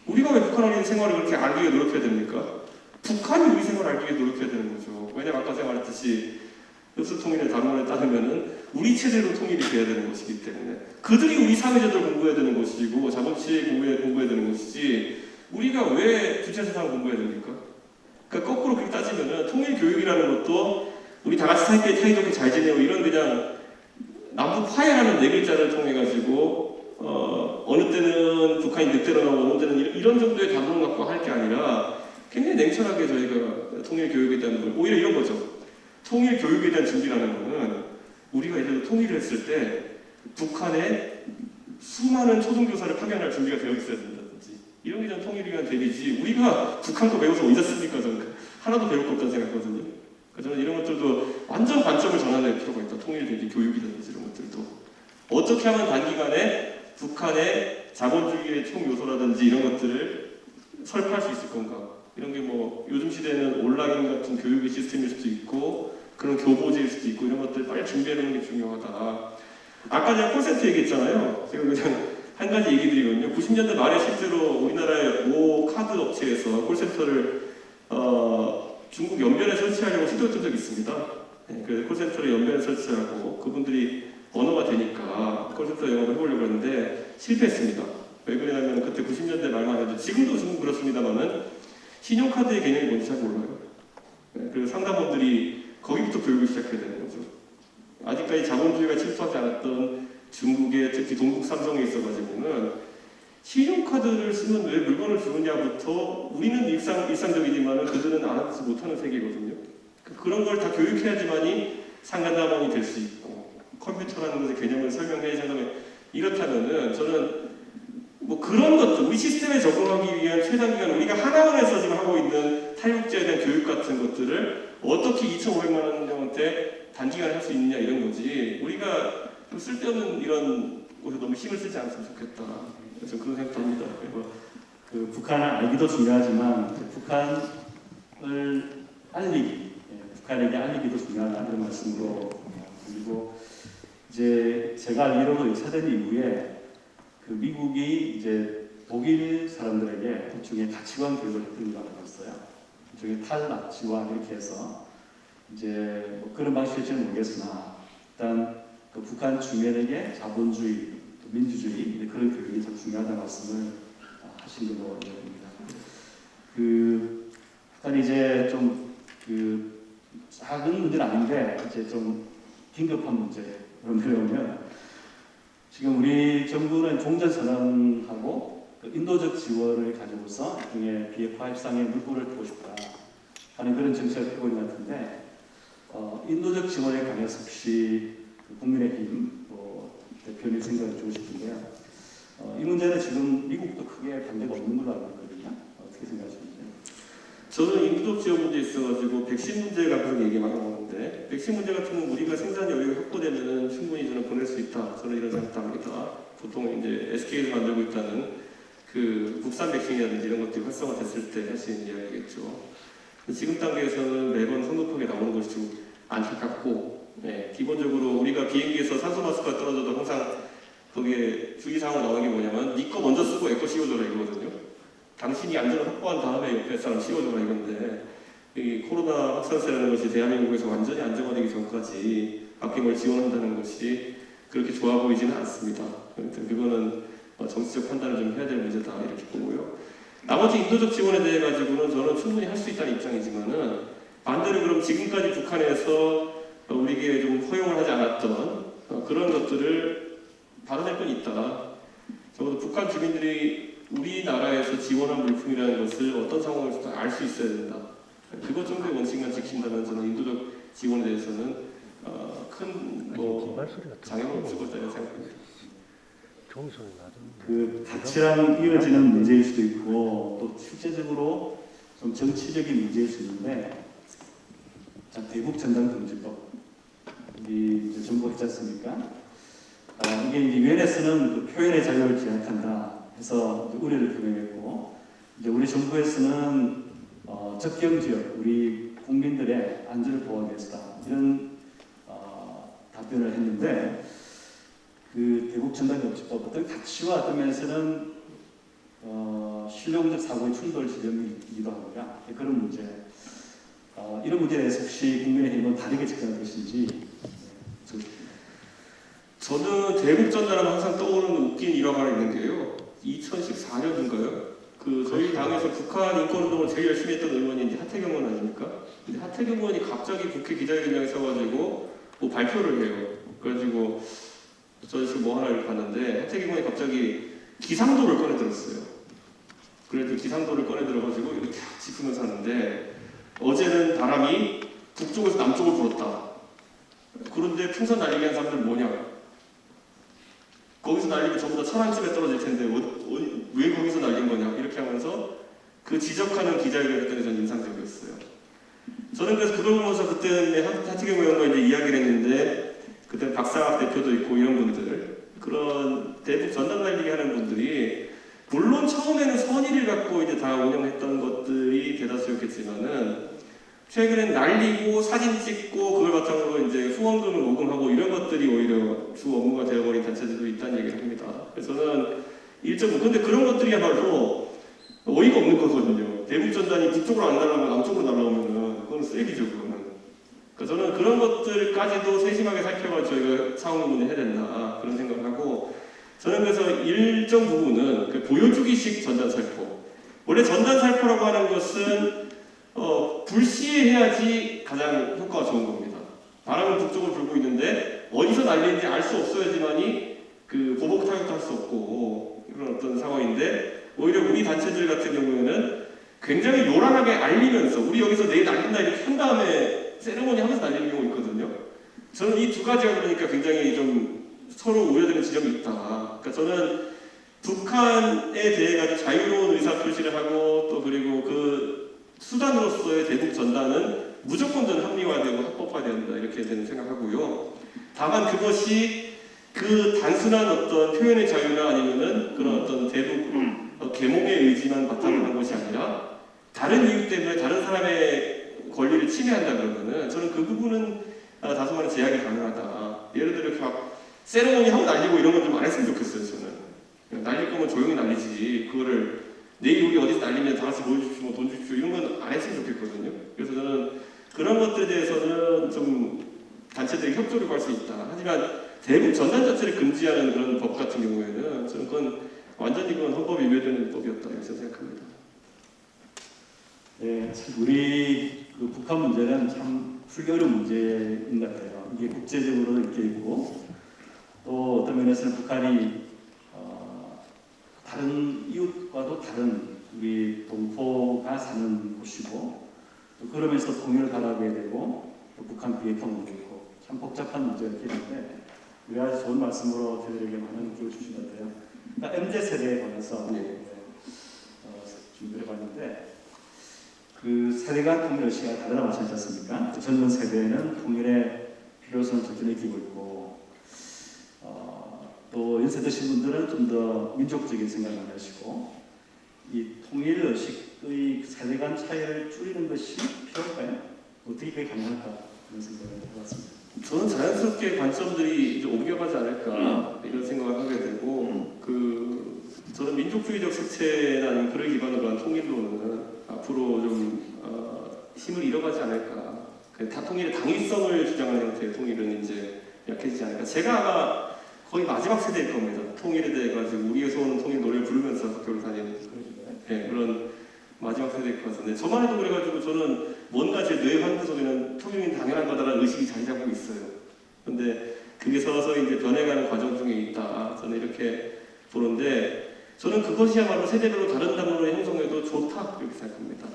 우리가 왜 북한 어린이 생활을 그렇게 알기 위해 노력해야 됩니까? 북한이 우리 생활을 알기 위해 노력해야 되는 거죠. 왜냐면 아까 제가 말했듯이 흡수통일의 단원에 따르면은 우리 체제로 통일이 돼야 되는 것이기 때문에 그들이 우리 사회제도를 공부해야 되는 것이고 자본주의 공부해야 되는 것이지 우리가 왜 주체세상을 공부해야 됩니까? 그러니까 거꾸로 그렇게 따지면은 통일 교육이라는 것도 우리 다 같이 사이좋게 잘 지내고 이런 그냥 남북 화해라는 네 글자를 통해 가지고 어느 때는 북한이 늑대로 나오고 어느 때는 이런 정도의 담론 갖고 할 게 아니라 굉장히 냉철하게 저희가 통일 교육에 대한 걸 오히려 이런 거죠. 통일 교육에 대한 준비라는 거는 우리가 예를 들어 통일을 했을 때 북한에 수많은 초등교사를 파견할 준비가 되어 있어야 된다든지 이런 게 전 통일에 대한 대비지 우리가 북한 거 배워서 어디 습니까 저는 하나도 배울 거 없다는 생각하거든요. 그래서 저는 이런 것들도 완전 관점을 전환할 필요가 있다. 통일 대비 교육이라든지 이런 것들도 어떻게 하면 단기간에 북한의 자본주의의 총 요소라든지 이런 것들을 설파할 수 있을 건가. 이런 게 뭐 요즘 시대는 온라인 같은 교육의 시스템일 수도 있고 그런 교보제일 수도 있고 이런 것들 빨리 준비하는 게 중요하다. 아까 제가 콜센터 얘기했잖아요. 제가 그냥 한 가지 얘기 드리거든요. 90년대 말에 실제로 우리나라의 모 카드 업체에서 콜센터를 중국 연변에 설치하려고 시도했던 적이 있습니다. 네, 그래서 콜센터를 연변에 설치하고 그분들이 언어가 되니까 콜센터 영업을 해보려고 했는데 실패했습니다. 왜 그러냐면 그때 90년대 말만 해도 지금도 좀 그렇습니다만은 신용카드의 개념이 뭔지 잘 몰라요. 네, 그래서 상담원들이 거기부터 교육을 시작해야 되는 거죠. 아직까지 자본주의가 침투하지 않았던 중국의 특히 동국 삼성에 있어가지고는 신용카드를 쓰면 왜 물건을 주느냐부터 우리는 일상적이지만 그들은 알아듣지 못하는 세계거든요. 그런 걸 다 교육해야지만이 상담원이 될 수 있고 컴퓨터라는 것의 개념을 설명해야 상담해. 이렇다면은 저는 뭐 그런 것들 우리 시스템에 적응하기 위한 최단 기간 우리가 하나원에서 지금 하고 있는 탈북자에 대한 교육 같은 것들을 어떻게 2,500만 원한테 단기간에 할 수 있느냐 이런 거지 우리가 좀 쓸데없는 이런 곳에 너무 힘을 쓰지 않았으면 좋겠다. 저 그런 생각도 합니다. 그 북한을 알기도 중요하지만 북한을 알리기, 북한에게 알리기도 중요하다 이런 말씀으로 그리고 이제 제가 알기로는 차전 이후에 그 미국이 이제 독일 사람들에게 일종의 가치관 교육을 했던 걸 알고 있어요. 일종의 탈나치와 이렇게 해서 이제 뭐 그런 방식일지는 모르겠으나 일단 그 북한 주민에게 자본주의, 민주주의 그런 교육이 참 중요하다는 말씀을 하신 걸로 봅니다. 그 약간 이제 좀 그 작은 문제는 아닌데 이제 좀 긴급한 문제로 내려오면 지금 우리 정부는 종전선언하고 그 인도적 지원을 가지고서 일종의 비핵화 협상에 물꼬를 트고 싶다 하는 그런 정책을 펴고 있는 것 같은데 인도적 지원에 관해서 혹시 국민의힘 대표님 생각을 주고 싶은데요. 이 문제는 지금 미국도 크게 반대가 없는 걸로 알고 있거든요. 어떻게 생각하시는지? 저는 인도적 지원 문제에 있어가지고 백신 문제가 계속 얘기 많이 나오는데 백신 문제 같은 건 우리가 생산 여유가 확보되면 충분히 저는 보낼 수 있다. 저는 이런 생각도 합니다. 보통 이제 SK에서 만들고 있다는 그 국산 백신이라든지 이런 것들이 활성화됐을 때 할 수 있는 이야기겠죠. 지금 단계에서는 매번 성급하게 나오는 것이 좀 안타깝고 네, 기본적으로 우리가 비행기에서 산소 마스크가 떨어져도 항상 거기에 주의사항으로 나오는 게 뭐냐면 니 거 먼저 쓰고 애 거 씌워줘라 이거거든요. 당신이 안전을 확보한 다음에 옆에 사람 씌워줘라 이건데 이 코로나 확산세라는 것이 대한민국에서 완전히 안정화되기 전까지 바뀐 걸 지원한다는 것이 그렇게 좋아 보이지는 않습니다. 그거는 정치적 판단을 좀 해야 될 문제다 이렇게 보고요. 나머지 인도적 지원에 대해 가지고는 저는 충분히 할 수 있다는 입장이지만은 반대로 그럼 지금까지 북한에서 우리에게 좀 허용을 하지 않았던 그런 것들을 받아낼 건 있다. 적어도 북한 주민들이 우리나라에서 지원한 물품이라는 것을 어떤 상황에서도 알 수 있어야 된다. 그것 정도의 원칙만 지킨다면 저는 인도적 지원에 대해서는 큰 장애가 없을 것이라는 생각합니다. 그 가치랑 이어지는 문제일 수도 있고 또 실제적으로 좀 정치적인 문제일 수 있는데 대북 전단 금지법 이 이제 정부가 있지 않습니까? 이게 이제 유엔에서는 그 표현의 자유를 제약한다 해서 우려를 표명했고 이제 우리 정부에서는 접경 지역 우리 국민들의 안전을 보호하기 위해서다 이런 답변을 했는데 그 대북 전단 금지법 어떤 가치와 어떤 면에서는 실용적 사고의 충돌 지점이기도 하고요. 그런 문제 이런 문제에 대해서 혹시 국민의힘은 다르게 접근할 것인지. 저는 대북 전단하면 항상 떠오르는 웃긴 일화가 있는 게요. 2014년인가요? 그 저희 당에서 북한 인권운동을 제일 열심히 했던 의원이 이제 하태경 의원 아닙니까? 근데 하태경 의원이 갑자기 국회 기자회견장에 서가지고 뭐 발표를 해요. 그래가지고 저 지금 뭐 하나를 봤는데 하태경 의원이 갑자기 기상도를 꺼내 들었어요. 그래도 기상도를 꺼내 들어가지고 이렇게 탁 짚으면서 하는데 어제는 바람이 북쪽에서 남쪽을 불었다. 그런데 풍선 날리게 한 사람들 뭐냐? 거기서 날리면 전부 다 천안쯤에 떨어질 텐데 왜 거기서 날린 거냐? 이렇게 하면서 그 지적하는 기자회견을 했더니 저는 인상적이었어요. 저는 그래서 그걸 보면서 그때 하태경 의원과 이제 이야기를 했는데 그때 박상학 대표도 있고 이런 분들 그런 대북 전단 날리기 하는 분들이 물론 처음에는 선의를 갖고 이제 다 운영했던 것들이 대다수였겠지만은 최근엔 날리고 사진 찍고 그걸 바탕으로 이제 후원금을 모금하고 이런 것들이 오히려 주 업무가 되어버린 단체들도 있다는 얘기를 합니다. 그래서 저는 근데 그런 것들이야말로 어이가 없는 거거든요. 대북 전단이 북쪽으로 안 날아가고 남쪽으로 날아오면은 그건 쓰레기죠, 그거는. 그러니까 저는 그런 것들까지도 세심하게 살펴봐 저희가 상황문을 해야 된다 그런 생각을 하고 저는 그래서 일정 부분은 그 보여주기식 전단 살포. 원래 전단 살포라고 하는 것은 불시해야지 가장 효과가 좋은 겁니다. 바람은 북쪽으로 불고 있는데 어디서 날리는지 알 수 없어야지만이 그 보복 타격도 할 수 없고 이런 어떤 상황인데 오히려 우리 단체들 같은 경우에는 굉장히 요란하게 알리면서 우리 여기서 내일 날린다 이렇게 한 다음에 세레모니 하면서 날리는 경우 있거든요. 저는 이 두 가지가 그러니까 굉장히 좀 서로 우려되는 지점이 있다. 그러니까 저는 북한에 대해 가지고 자유로운 의사 표시를 하고 또 그리고 그 수단으로서의 대북 전단은 무조건 전 합리화되고 합법화돼야 된다 이렇게 저는 생각하고요. 다만 그것이 그 단순한 어떤 표현의 자유나 아니면은 그런 어떤 대북 계몽의 의지만 바탕으로 한 것이 아니라 다른 이유 때문에 다른 사람의 권리를 침해한다 그러면은 저는 그 부분은 다소 많은 제약이 가능하다. 예를 들어 이렇게 막 세레모니 하고 날리고 이런 건 좀 안 했으면 좋겠어요. 저는 날릴 거면 조용히 날리지 그거를 내일 우리 어디서 날리면 다 같이 모여주십시오, 돈 주십시오 이런 건 안 했으면 좋겠거든요. 그래서 저는 그런 것들에 대해서는 좀 단체들이 협조를 구할 수 있다. 하지만 대북 전단 자체를 금지하는 그런 법 같은 경우에는 저는 그건 완전히 그건 헌법에 위배되는 법이었다 이렇게 생각합니다. 네, 우리 그 북한 문제는 참 풀기 어려운 문제인 것 같아요. 이게 국제적으로 이렇게 있고 또 어떤 면에서는 북한이 다른 이웃과도 다른 우리 동포가 사는 곳이고 또 그러면서 통일을 바라게 되고 또 북한 비핵화문도 있고 참 복잡한 문제가 있는데 우리 아주 좋은 말씀으로 저희들에게 많은 기회 주신 것 같아요. 그러니까 MZ세대에 관해서 준비를 해봤는데 그 세대 간 통일 의식이 다르다고 하셨지 않습니까? 그 젊은 세대는 통일의 필요성을 적극 느끼고 있고 또 연세 드신 분들은 좀 더 민족적인 생각을 하시고 이 통일 의식의 세대 간 차이를 줄이는 것이 필요할까요? 어떻게 그게 가능할까? 그런 생각을 해봤습니다. 저는 자연스럽게 관점들이 이제 옮겨가지 않을까 이런 생각을 하게 되고 저는 민족주의적 색채나 아니면 그를 기반으로 한 통일로는 앞으로 좀 힘을 잃어가지 않을까. 다 통일의 당위성을 주장하는 형태의 통일은 이제 약해지지 않을까. 제가 아마 거의 마지막 세대일 겁니다. 통일에 대해 가지고 우리의 소원은 통일 노래를 부르면서 학교를 다니는 그런 마지막 세대일 것 같은데 저만 해도 그래가지고 저는 뭔가 제 뇌 환구 속에는 통일이 당연한 거다라는 의식이 자리 잡고 있어요. 근데 그게 서서히 이제 변해가는 과정 중에 있다. 저는 이렇게 보는데 저는 그것이야말로 세대별로 다른 담론을 형성해도 좋다 이렇게 생각합니다.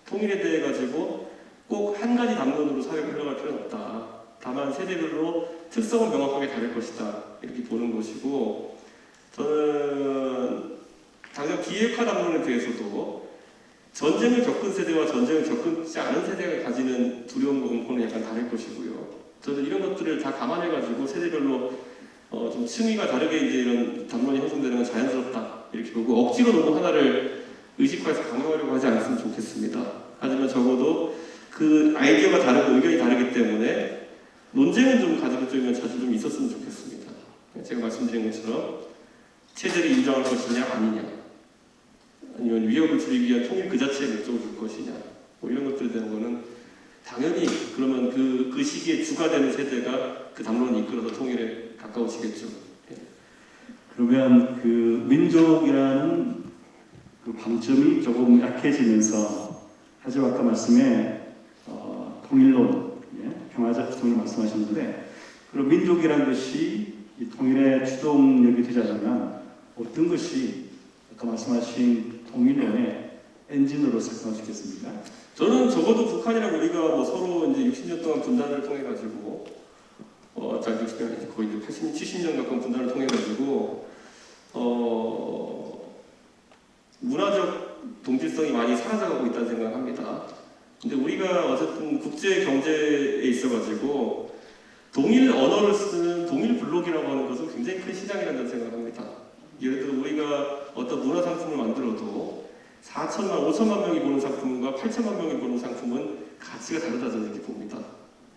통일에 대해 가지고 꼭 한 가지 담론으로 사회가 흘러갈 필요는 없다. 다만 세대별로 특성은 명확하게 다를 것이다 이렇게 보는 것이고 저는 당장 비핵화 담론에 대해서도 전쟁을 겪은 세대와 전쟁을 겪지 않은 세대가 가지는 두려움과 공포는 약간 다를 것이고요. 저는 이런 것들을 다 감안해가지고 세대별로 좀 층위가 다르게 이제 이런 담론이 형성되는 건 자연스럽다 이렇게 보고 억지로 너무 하나를 의식화해서 강요하려고 하지 않았으면 좋겠습니다. 하지만 적어도 그 아이디어가 다르고 의견이 다르기 때문에 논쟁은 좀 가지고 자주 좀 있었으면 좋겠습니다. 제가 말씀드린 것처럼 체제를 인정할 것이냐 아니냐 아니면 위협을 줄이기 위한 통일 그 자체에 목적을 줄 것이냐 뭐 이런 것들에 대한 거는 당연히 그러면 그 시기에 주가 되는 세대가 그 담론을 이끌어서 통일에 가까워지겠죠. 그러면 그 민족이라는 그 방점이 조금 약해지면서 하지만 아까 말씀에 통일론, 평화적 통일 말씀하셨는데 그런 민족이라는 것이 이 통일의 주동력이 되지 않으면 어떤 것이 아까 말씀하신 통일론의 엔진으로 작동할 수 있겠습니까? 저는 적어도 북한이랑 우리가 뭐 서로 이제 60년 동안 분단을 통해 가지고 60년 아니지 거의 이제 80년, 70년 가까운 분단을 통해 가지고 문화적 동질성이 많이 사라져가고 있다는 생각을 합니다. 근데 우리가 어쨌든 국제 경제에 있어 가지고 동일 언어를 쓰는 동일 블록이라고 하는 것은 굉장히 큰 시장이라는 생각을 합니다. 예를 들어 우리가 어떤 문화 상품을 만들어도 4천만, 5천만 명이 보는 상품과 8천만 명이 보는 상품은 가치가 다르다 저는 이렇게 봅니다.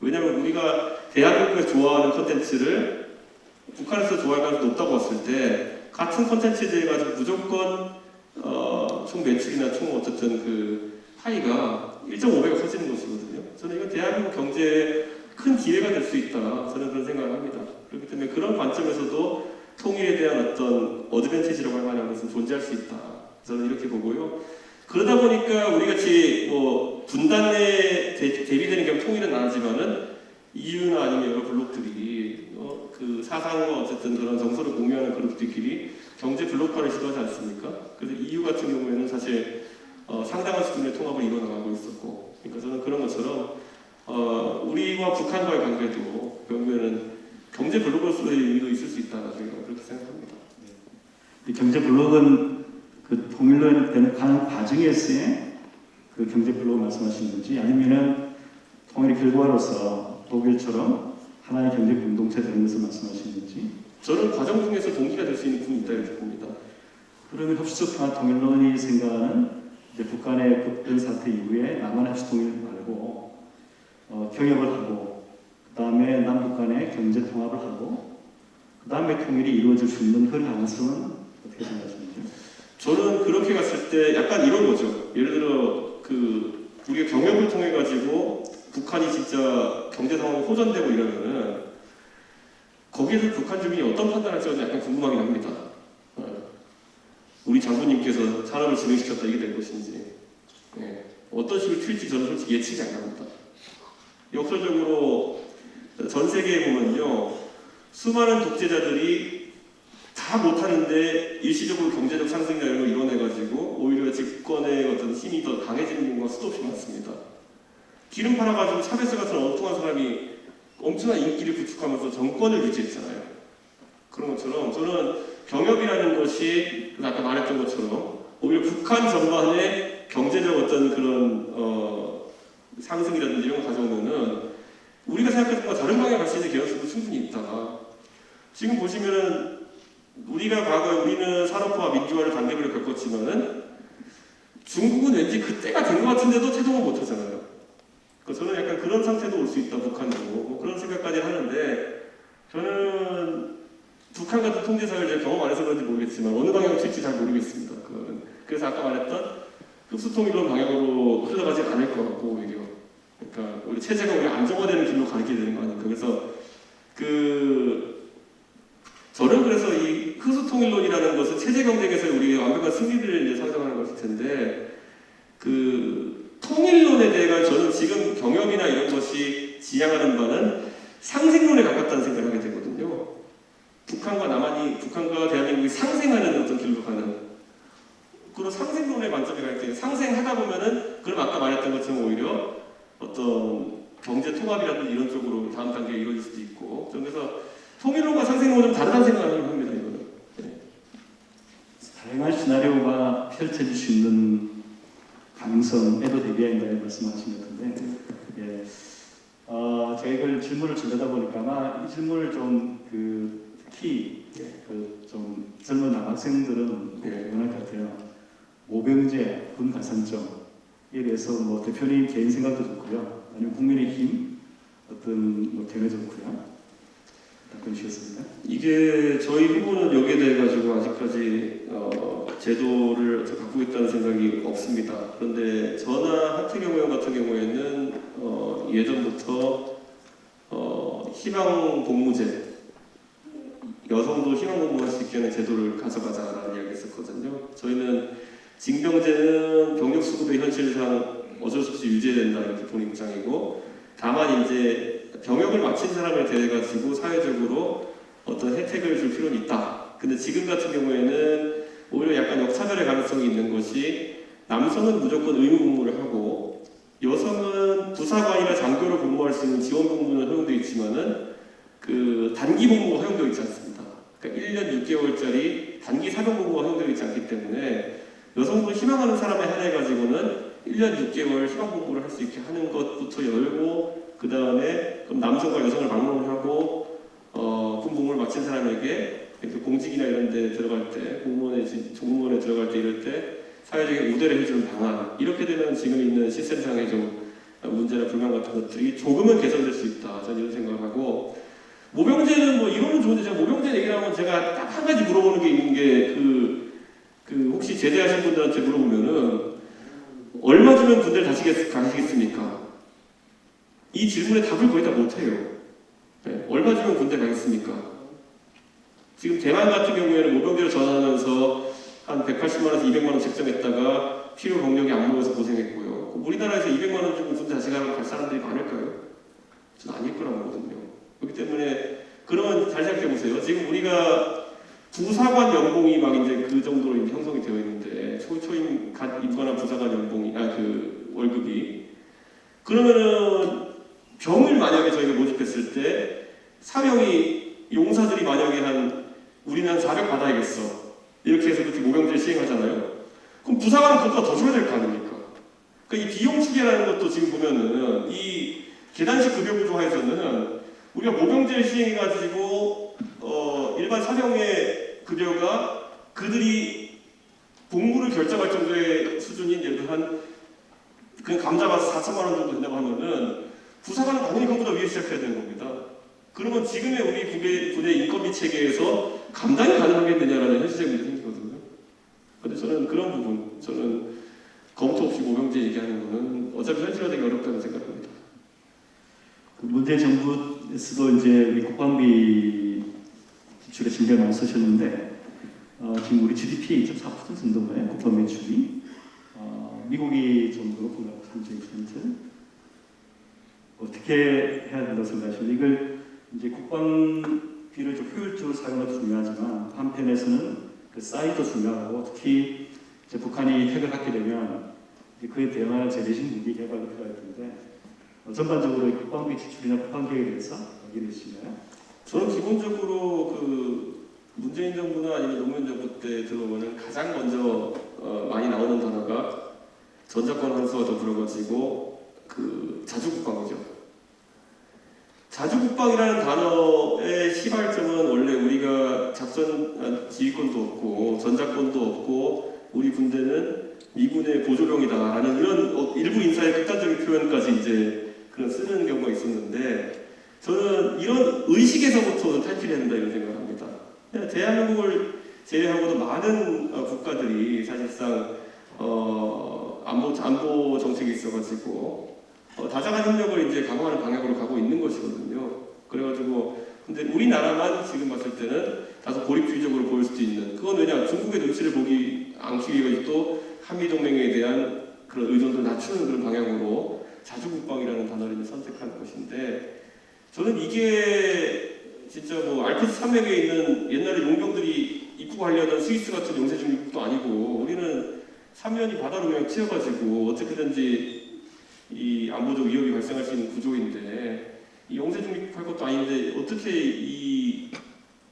왜냐하면 우리가 대한민국에서 좋아하는 컨텐츠를 북한에서 좋아할 가능성이 높다고 봤을 때 같은 컨텐츠에 대해 가지고 무조건 총 매출이나 총 어쨌든 그 파이가 1.5배가 커지는 것이거든요. 저는 이건 대한민국 경제에 큰 기회가 될 수 있다. 저는 그런 생각을 합니다. 그렇기 때문에 그런 관점에서도 통일에 대한 어떤 어드밴티지라고 할 만한 것은 존재할 수 있다. 저는 이렇게 보고요. 그러다 보니까 우리 같이 뭐 분단에 대비되는 경우 통일은 안 하지만은 EU나 아니면 여러 블록들이 그 사상과 어쨌든 그런 정서를 공유하는 그룹들끼리 경제 블록화를 시도하지 않습니까? 그래서 EU 같은 경우에는 사실 상당한 수준의 통합을 이뤄나가고 있었고, 그러니까 저는 그런 것처럼 우리와 북한과의 관계도 결국에는 경제 블록으로서의 의미도 있을 수 있다, 저희가 그렇게 생각합니다. 이 경제 블록은 그 통일로 되는 과정에서의 그 경제 블록 말씀하시는 건지 아니면은 통일의 결과로서 독일처럼 하나의 경제 공동체 되는 것을 말씀하시는 건지. 저는 과정 중에서 동기가 될 수 있는 부분이 있다 이렇게 봅니다. 그러면 협치적 평화 통일론이 생각하는 이제 북한의 급변 사태 이후에 남한 협치 통일 말고 경협을 하고 그 다음에 남북 간의 경제 통합을 하고 그 다음에 통일이 이루어질 수 있는 그 가능성은 어떻게 생각하십니까? 저는 그렇게 갔을 때 약간 이런 거죠. 예를 들어 그 우리가 경협을 통해 가지고 북한이 진짜 경제 상황이 호전되고 이러면은 거기에서 북한 주민이 어떤 판단을 할지 약간 궁금하긴 합니다. 우리 장군님께서 산업을 진행시켰다 이게 될 것인지 어떤 식으로 튈지 저는 솔직히 예측이 안 갑니다. 역설적으로 전 세계에 보면요 수많은 독재자들이 다 못하는데 일시적으로 경제적 상승이나 이런 걸 이뤄내가지고 오히려 집권의 어떤 힘이 더 강해지는 경우가 수도 없이 많습니다. 기름 팔아가지고 차베스 같은 엉뚱한 사람이 엄청난 인기를 구축하면서 정권을 유지했잖아요. 그런 것처럼 저는 경협이라는 것이 아까 말했던 것처럼 오히려 북한 전반의 경제적 어떤 그런 상승이라든지 이런 걸 가져오면은 우리가 생각했던 것과 다른 방향에 갈 수 있는 개연성도 충분히 있다. 지금 보시면은 우리가 과거에 우리는 산업화와 민주화를 단계별로 겪었지만은 중국은 왠지 그때가 된 것 같은데도 태동을 못 하잖아요. 저는 약간 그런 상태도 올 수 있다, 북한도. 뭐 그런 생각까지 하는데 저는 북한 같은 통제사를 제가 경험 안 해서 그런지 모르겠지만 어느 방향으로 튈지 잘 모르겠습니다. 그래서 아까 말했던 흡수통일론 방향으로 흘러가지 않을 것 같고 오히려 그러니까 우리 체제가 우리 안정화되는 길로 가게 되는 거 아닐까. 그래서 저는 그래서 이 흡수통일론이라는 것은 체제 경쟁에서 우리 완벽한 승리를 이제 상정하는 것일 텐데 통일론에 대해 저는 지금 경협이나 이런 것이 지향하는 바는 상생론에 가깝다는 생각을 하게 되거든요. 북한과 대한민국이 상생하는 어떤 길로 가는 그런 상생론의 관점에 갈 때 상생하다 보면은 그럼 아까 말했던 것처럼 오히려 어떤 경제 통합이라든지 이런 쪽으로 다음 단계에 이루어질 수도 있고 그래서 통일론과 상생론은 좀 다르다는 생각을 합니다. 이거는 다양한 시나리오가 펼쳐질 수 있는 가능성에도 대비한다고 말씀하신 건데, 제가 이걸 질문을 준비하다 보니까 아마 이 질문을 좀 특히 좀 젊은 남학생들은 원할 것 같아요. 모병제, 군 가산점에 대해서 뭐 대표님 개인 생각도 좋고요, 아니면 국민의힘 어떤 견해 좋고요. 답변주셨습니다. 이게 저희 후보는 여기에 대해 가지고 아직까지 제도를 갖고 있다는 생각이 없습니다. 그런데 저나 하태경 의원 같은 경우에는 예전부터 희망 복무제 여성도 희망 복무할 수 있게 하는 제도를 가져가자라는 이야기 했었거든요. 저희는 징병제는 병력 수급의 현실상 어쩔 수 없이 유지해야 된다 이렇게 보는 입장이고, 다만 이제 병역을 마친 사람을 대해 가지고 사회적으로 어떤 혜택을 줄 필요는 있다. 근데 지금 같은 경우에는 오히려 약간 역차별의 가능성이 있는 것이, 남성은 무조건 의무 복무를 하고 여성은 부사관이나 장교로 복무할 수 있는 지원 복무는 허용되어 있지만은 그 단기 복무가 허용되어 있지 않습니다. 그러니까 1년 6개월짜리 단기 사병 복무가 허용되어 있지 않기 때문에 여성도 희망하는 사람에 한해 가지고는 1년 6개월 희망 복무를 할 수 있게 하는 것부터 열고, 그 다음에 그럼 남성과 여성을 막론하고 군 복무를 마친 사람에게 이렇게 공직이나 이런 데 들어갈 때, 공무원에 들어갈 때 이럴 때 사회적인 우대를 해주는 방안, 이렇게 되면 지금 있는 시스템상의 좀 문제나 불만 같은 것들이 조금은 개선될 수 있다. 저는 이런 생각을 하고, 모병제는 뭐 이론은 좋은데 제가 모병제 얘기를 하면 제가 딱 한 가지 물어보는 게 있는 게 혹시 제대하신 분들한테 물어보면은 얼마 주면 군대를 다시 가시겠습니까? 이 질문에 답을 거의 다 못해요. 네, 얼마 주면 군대 가겠습니까? 지금 대만 같은 경우에는 모병제로 전환하면서 한 180만 원에서 200만 원 책정했다가 필요 병력이 안 모여서 고생했고요. 우리나라에서 200만 원 주고 군대 다시 가면 갈 사람들이 많을까요? 저는 아닐 거라고 보거든요. 그렇기 때문에 그러면 잘 생각해 보세요. 지금 우리가 부사관 연봉이 막 이제 그 정도로 이제 형성이 되어 있는데, 초임 갓 입관한 부사관 연봉이 월급이, 그러면은 병을 만약에 저희가 모집했을 때 사병이 용사들이 만약에 우리는 한 400 받아야겠어 이렇게 해서 그렇게 모병제를 시행하잖아요. 그럼 부사관은 그것보다 더 줘야 될 거 아닙니까? 그러니까 이 비용 추계라는 것도 지금 보면은 이 계단식 급여 구조화에서는 우리가 모병제를 시행해가지고 일반 사병의 급여가 그들이 복무를 결정할 정도의 수준인, 예를 들어 그냥 감 잡아서 4천만 원 정도 된다고 하면은 부사관은 당연히 그것보다 위에 시작해야 되는 겁니다. 그러면 지금의 우리 군의 인건비 체계에서 감당이 가능하겠느냐라는 현실적 문제 생기거든요. 근데 저는 그런 부분, 저는 검토 없이 모병제 얘기하는 거는 어차피 현실화되기 어렵다고 생각합니다. 문재 정부에서도 이제 우리 국방비 지출에 신경 많이 쓰셨는데, 지금 우리 GDP 2.4% 정도인가요? 국방 매출이. 미국이 좀 높은 것 같아요. 32%. 어떻게 해야 된다고 생각하십니까? 이걸 이제 국방비를 좀 효율적으로 사용하는 것도 중요하지만, 한편에서는 그 사이도 중요하고, 특히 이제 북한이 핵을 갖게 되면 그에 대응하는 재래식 무기 개발이 필요할 텐데, 전반적으로 국방비 지출이나 국방 계획에 대해서 얘기를 해주시나요? 저는 기본적으로 문재인 정부나 아니면 노무현 정부 때 들어보면 가장 먼저 많이 나오는 단어가 전자권 환수와 더불어가지고 자주국방이죠. 자주국방이라는 단어의 시발점은 원래 우리가 작전 지휘권도 없고 전자권도 없고 우리 군대는 미군의 보조병이다라는 이런 일부 인사의 극단적인 표현까지 이제 그런 쓰는 경우가 있었는데, 저는 이런 의식에서부터 탈피해야 된다 이런 생각을 합니다. 대한민국을 제외하고도 많은 국가들이 사실상 안보 정책이 있어가지고 다자간 협력을 이제 강화하는 방향으로 가고 있는 것이거든요. 그래가지고 근데 우리나라만 지금 봤을 때는 다소 고립주의적으로 보일 수도 있는, 그건 왜냐, 중국의 눈치를 보기 않기 위해 또 한미 동맹에 대한 그런 의존도를 낮추는 그런 방향으로 자주국방이라는 단어를 선택한 것인데, 저는 이게 진짜 알프스 산맥에 있는 옛날에 용병들이 입국하려던 스위스 같은 영세 중립국도 아니고, 우리는 사면이 바다로 그냥 튀어가지고 어떻게든지 이 안보적 위협이 발생할 수 있는 구조인데, 이 영세 중립국 할 것도 아닌데 어떻게 이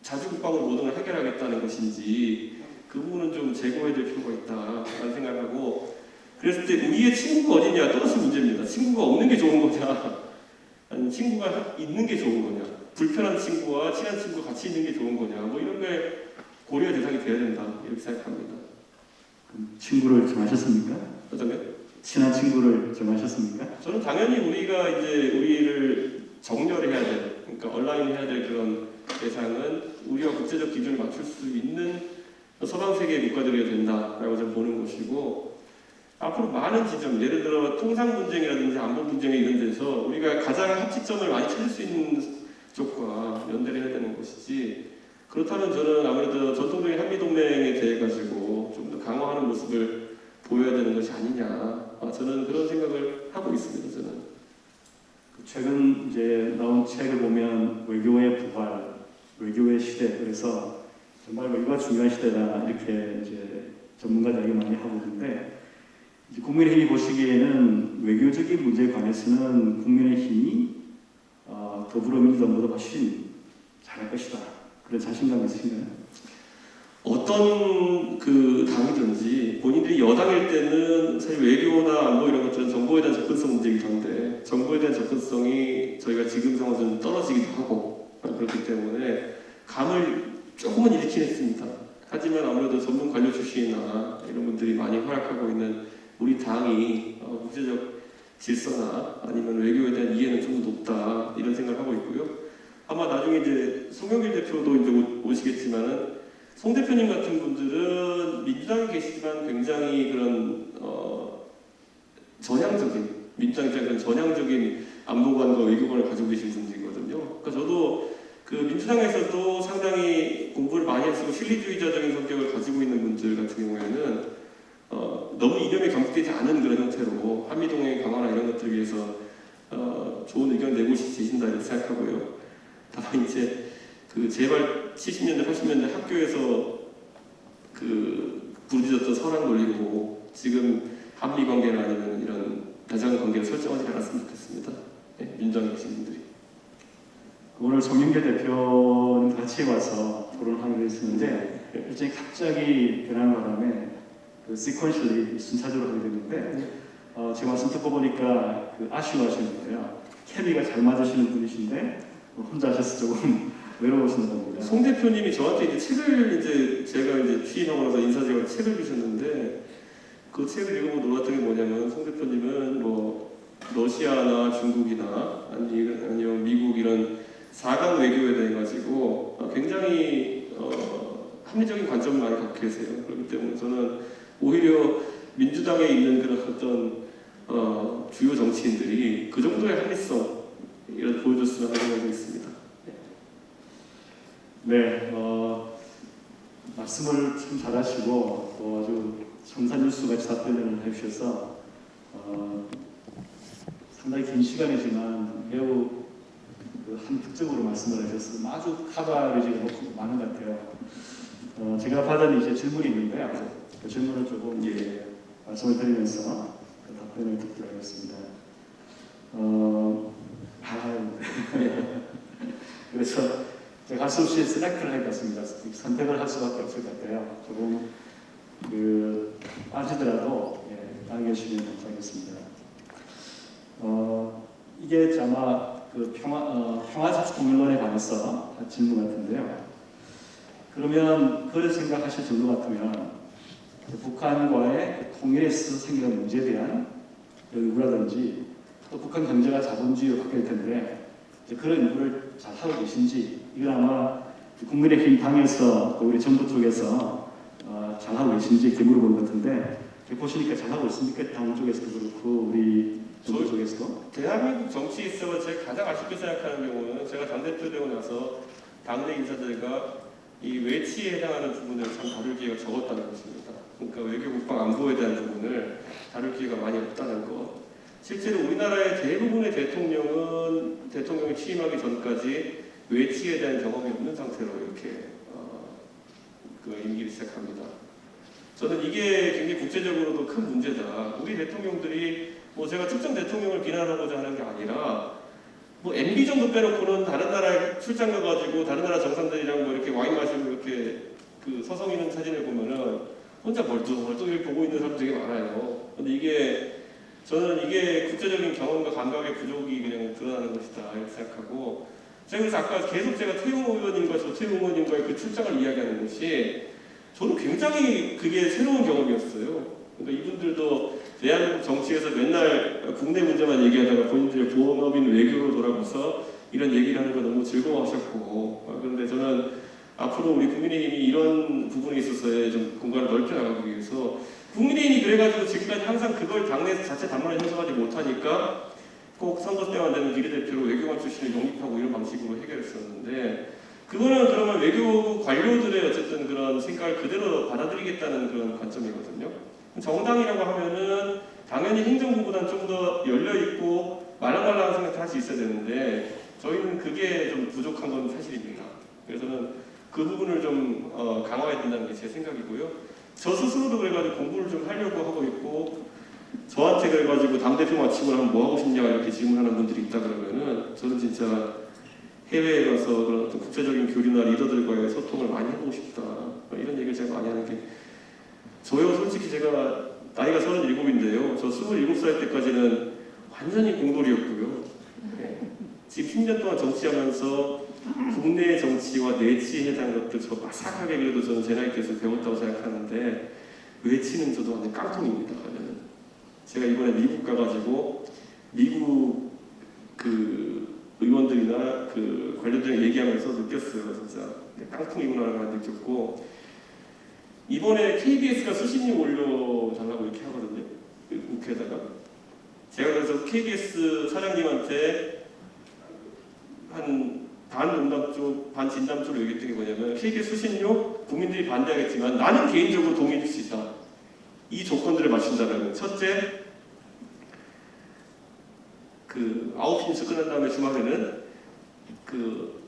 자주국방으로 모든 걸 해결하겠다는 것인지, 그 부분은 좀 제고해야 될 필요가 있다라는 생각을 하고, 그랬을 때 우리의 친구가 어디냐 또다시 문제입니다. 친구가 없는 게 좋은 거냐, 아니면 친구가 있는 게 좋은 거냐, 불편한 친구와 친한 친구가 같이 있는 게 좋은 거냐, 이런 게 고려의 대상이 돼야 된다 이렇게 생각합니다. 친구를 정하셨습니까? 어떤가요? 친한 친구를 정하셨습니까? 저는 당연히 우리가 이제 우리를 정렬을 해야 될, 그러니까 얼라인해야 될 그런 대상은 우리와 국제적 기준을 맞출 수 있는 서방 세계의 국가들이어야 된다라고 저는 보는 것이고, 앞으로 많은 지점, 예를 들어 통상 분쟁이라든지 안보 분쟁에 이런 데서 우리가 가장 합치점을 많이 찾을 수 있는 쪽과 연대를 해야 되는 것이지, 그렇다면 저는 아무래도 전통적인 한미 동맹에 대해 가지고 좀 더 강화하는 모습을 보여야 되는 것이 아니냐. 저는 그런 생각을 하고 있습니다. 저는. 최근 이제 나온 책을 보면 외교의 부활, 외교의 시대, 그래서 정말 외교가 중요한 시대다 이렇게 이제 전문가들이 많이 하고 있는데, 이제 국민의힘이 보시기에는 외교적인 문제에 관해서는 국민의힘이 더불어민주당보다 훨씬 잘할 것이다, 그런 자신감이 있으신가요? 어떤 그 당이든지 본인들이 여당일 때는 사실 외교나 안보 이런 것들은 정보에 대한 접근성 문제이기도 한데, 정보에 대한 접근성이 저희가 지금 상황에서는 떨어지기도 하고 그렇기 때문에 감을 조금은 잃긴 했습니다. 하지만 아무래도 전문 관료 출신이나 이런 분들이 많이 활약하고 있는 우리 당이 국제적 질서나 아니면 외교에 대한 이해는 좀 더 높다, 이런 생각을 하고 있고요. 아마 나중에 이제 송영길 대표도 이제 오시겠지만은, 송 대표님 같은 분들은 민주당에 계시지만 굉장히 그런 전향적인, 민주당 입장에서는 전향적인 안보관과 외교관을 가지고 계신 분들이거든요. 그러니까 저도 그 민주당에서도 상당히 공부를 많이 했고 실리주의자적인 성격을 가지고 있는 분들 같은 경우에는 너무 이념에 경직되지 않은 그런 형태로 한미동맹 강화나 이런 것들을 위해서 좋은 의견을 내고 계신다 이렇게 생각하고요. 다만 이제 그 제발 70년대 80년대 학교에서 그 부르짖었던 서랑 돌리고 지금 한미 관계나 아니면 이런 대장 관계를 설정하지 않았으면 좋겠습니다. 네, 민주당에 계신 분들이. 오늘 송영길 대표님 같이 와서 토론하기로 했었는데, 일정이 갑자기 변하는 바람에 그 시퀀셜리 순차적으로 하게 됐는데, 제가 말씀 듣고 보니까 그 아쉬워하시는 거예요. 케미가 잘 맞으시는 분이신데 혼자 하셔서 조금 외로우신 겁니다. 송 대표님이 저한테 이제 책을 이제 제가 이제 취임하고 나서 인사제가 책을 주셨는데, 그 책을 읽어보고 놀랐던 게 뭐냐면, 송 대표님은 뭐 러시아나 중국이나 아니면 미국 이런 4강 외교에 대해 가지고 굉장히 합리적인 관점을 많이 갖고 계세요. 그렇기 때문에 저는 오히려 민주당에 있는 그런 어떤 주요 정치인들이 그 정도의 합리성 이런 보여줬으면 하는 생각이 있습니다. 네, 말씀을 참 잘하시고 또 아주 청산유수같이 답변을 해주셔서 상당히 긴 시간이지만 매우 한 특정으로 말씀을 하셔서 아주 카바리지가 많은 것 같아요. 제가 받은 이제 질문이 있는데요. 그 질문을 조금 말씀을 드리면서 그 답변을 듣도록 하겠습니다. 그래서 제가 할 수 없이 셀렉트를 해봤습니다. 선택을 할 수밖에 없을 것 같아요. 조금 빠지더라도 남겨주시면 감사하겠습니다. 이게 아마 그 평화사축공론에 관해서 질문 같은데요. 그러면 그걸 생각하실 정도 같으면 북한과의 통일에서 생기는 문제에 대한 연구라든지, 또 북한 경제가 자본주의로 바뀔 텐데 그런 연구를 잘 하고 계신지, 이건 아마 국민의힘 당에서 또 우리 정부 쪽에서 잘 하고 계신지 이렇게 물어본 것 같은데, 보시니까 잘 하고 있습니까? 당 쪽에서도 그렇고 우리 정부 쪽에서도. 대한민국 정치에 있어서 제가 가장 아쉽게 생각하는 경우는, 제가 당대표 되고 나서 당내 인사들과 이 외치에 해당하는 부분을 참 다룰 기회가 적었다는 것입니다. 그러니까 외교, 국방, 안보에 대한 부분을 다룰 기회가 많이 없다는 것. 실제로 우리나라의 대부분의 대통령이 취임하기 전까지 외치에 대한 경험이 없는 상태로 이렇게 그 임기를 시작합니다. 저는 이게 굉장히 국제적으로도 큰 문제다. 우리 대통령들이 뭐 제가 특정 대통령을 비난하고자 하는 게 아니라, 뭐 MB 정도 빼놓고는 다른 나라에 출장 가가지고 다른 나라 정상들이랑 뭐 이렇게 와인 마시고 이렇게 그 서성이는 사진을 보면은 혼자 멀뚱멀뚱 보고 있는 사람 되게 많아요. 근데 저는 이게 국제적인 경험과 감각의 부족이 그냥 드러나는 것이다 이렇게 생각하고, 제가 그래서 아까 계속 제가 태용 의원님과 조태용 의원님과의 그 출장을 이야기하는 것이 저는 굉장히 그게 새로운 경험이었어요. 그러니까 이분들도 대한민국 정치에서 맨날 국내 문제만 얘기하다가 본인들의 본업인 외교로 돌아가서 이런 얘기를 하는 거 너무 즐거워하셨고, 그런데 저는 앞으로 우리 국민의힘이 이런 부분에 있어서의 좀 공간을 넓혀 나가기 위해서, 국민의힘이 그래가지고 지금까지 항상 그걸 당내에서 자체 담론을 형성하지 못하니까 꼭 선거 때만 되면 비례대표로 외교관 출신을 영입하고 이런 방식으로 해결했었는데, 그거는 그러면 외교 관료들의 어쨌든 그런 생각을 그대로 받아들이겠다는 그런 관점이거든요. 정당이라고 하면은 당연히 행정부보다는 좀 더 열려있고 말랑말랑한 생각을 할 수 있어야 되는데 저희는 그게 좀 부족한 건 사실입니다. 그래서는 그 부분을 좀 강화해야 된다는 게 제 생각이고요. 저 스스로도 그래가지고 공부를 좀 하려고 하고 있고 저한테 그래가지고 당대표 마치고 나면 뭐 하고 싶냐 이렇게 질문하는 분들이 있다 그러면은 저는 진짜 해외에 가서 그런 어떤 국제적인 교류나 리더들과의 소통을 많이 해보고 싶다 이런 얘기를 제가 많이 하는 게 저요 솔직히 제가 나이가 37인데요 저 27살 때까지는 완전히 공돌이였고요. 네. 지금 10년 동안 정치하면서 국내 정치와 내치에 해당하는 것들 저 마삭하게 그래도 저는 제 나이 때에서 배웠다고 생각하는데 외치는 저도 완전 깡통입니다. 제가 이번에 미국 가가지고 미국 그 의원들이나 그 관련된 얘기하면서 느꼈어요. 진짜 깡통이구나라는 걸 느꼈고 이번에 KBS가 수신료 올려달라고 이렇게 하거든요. 국회에다가 제가 그래서 KBS 사장님한테 한 반 농담 쪽, 반 진담 쪽으로 얘기했던 게 뭐냐면 KBS 수신료 국민들이 반대하겠지만 나는 개인적으로 동의해 줄 수 있다. 이 조건들을 맞춘다면 첫째, 그 9시 뉴스 끝난 다음에 주말에는 그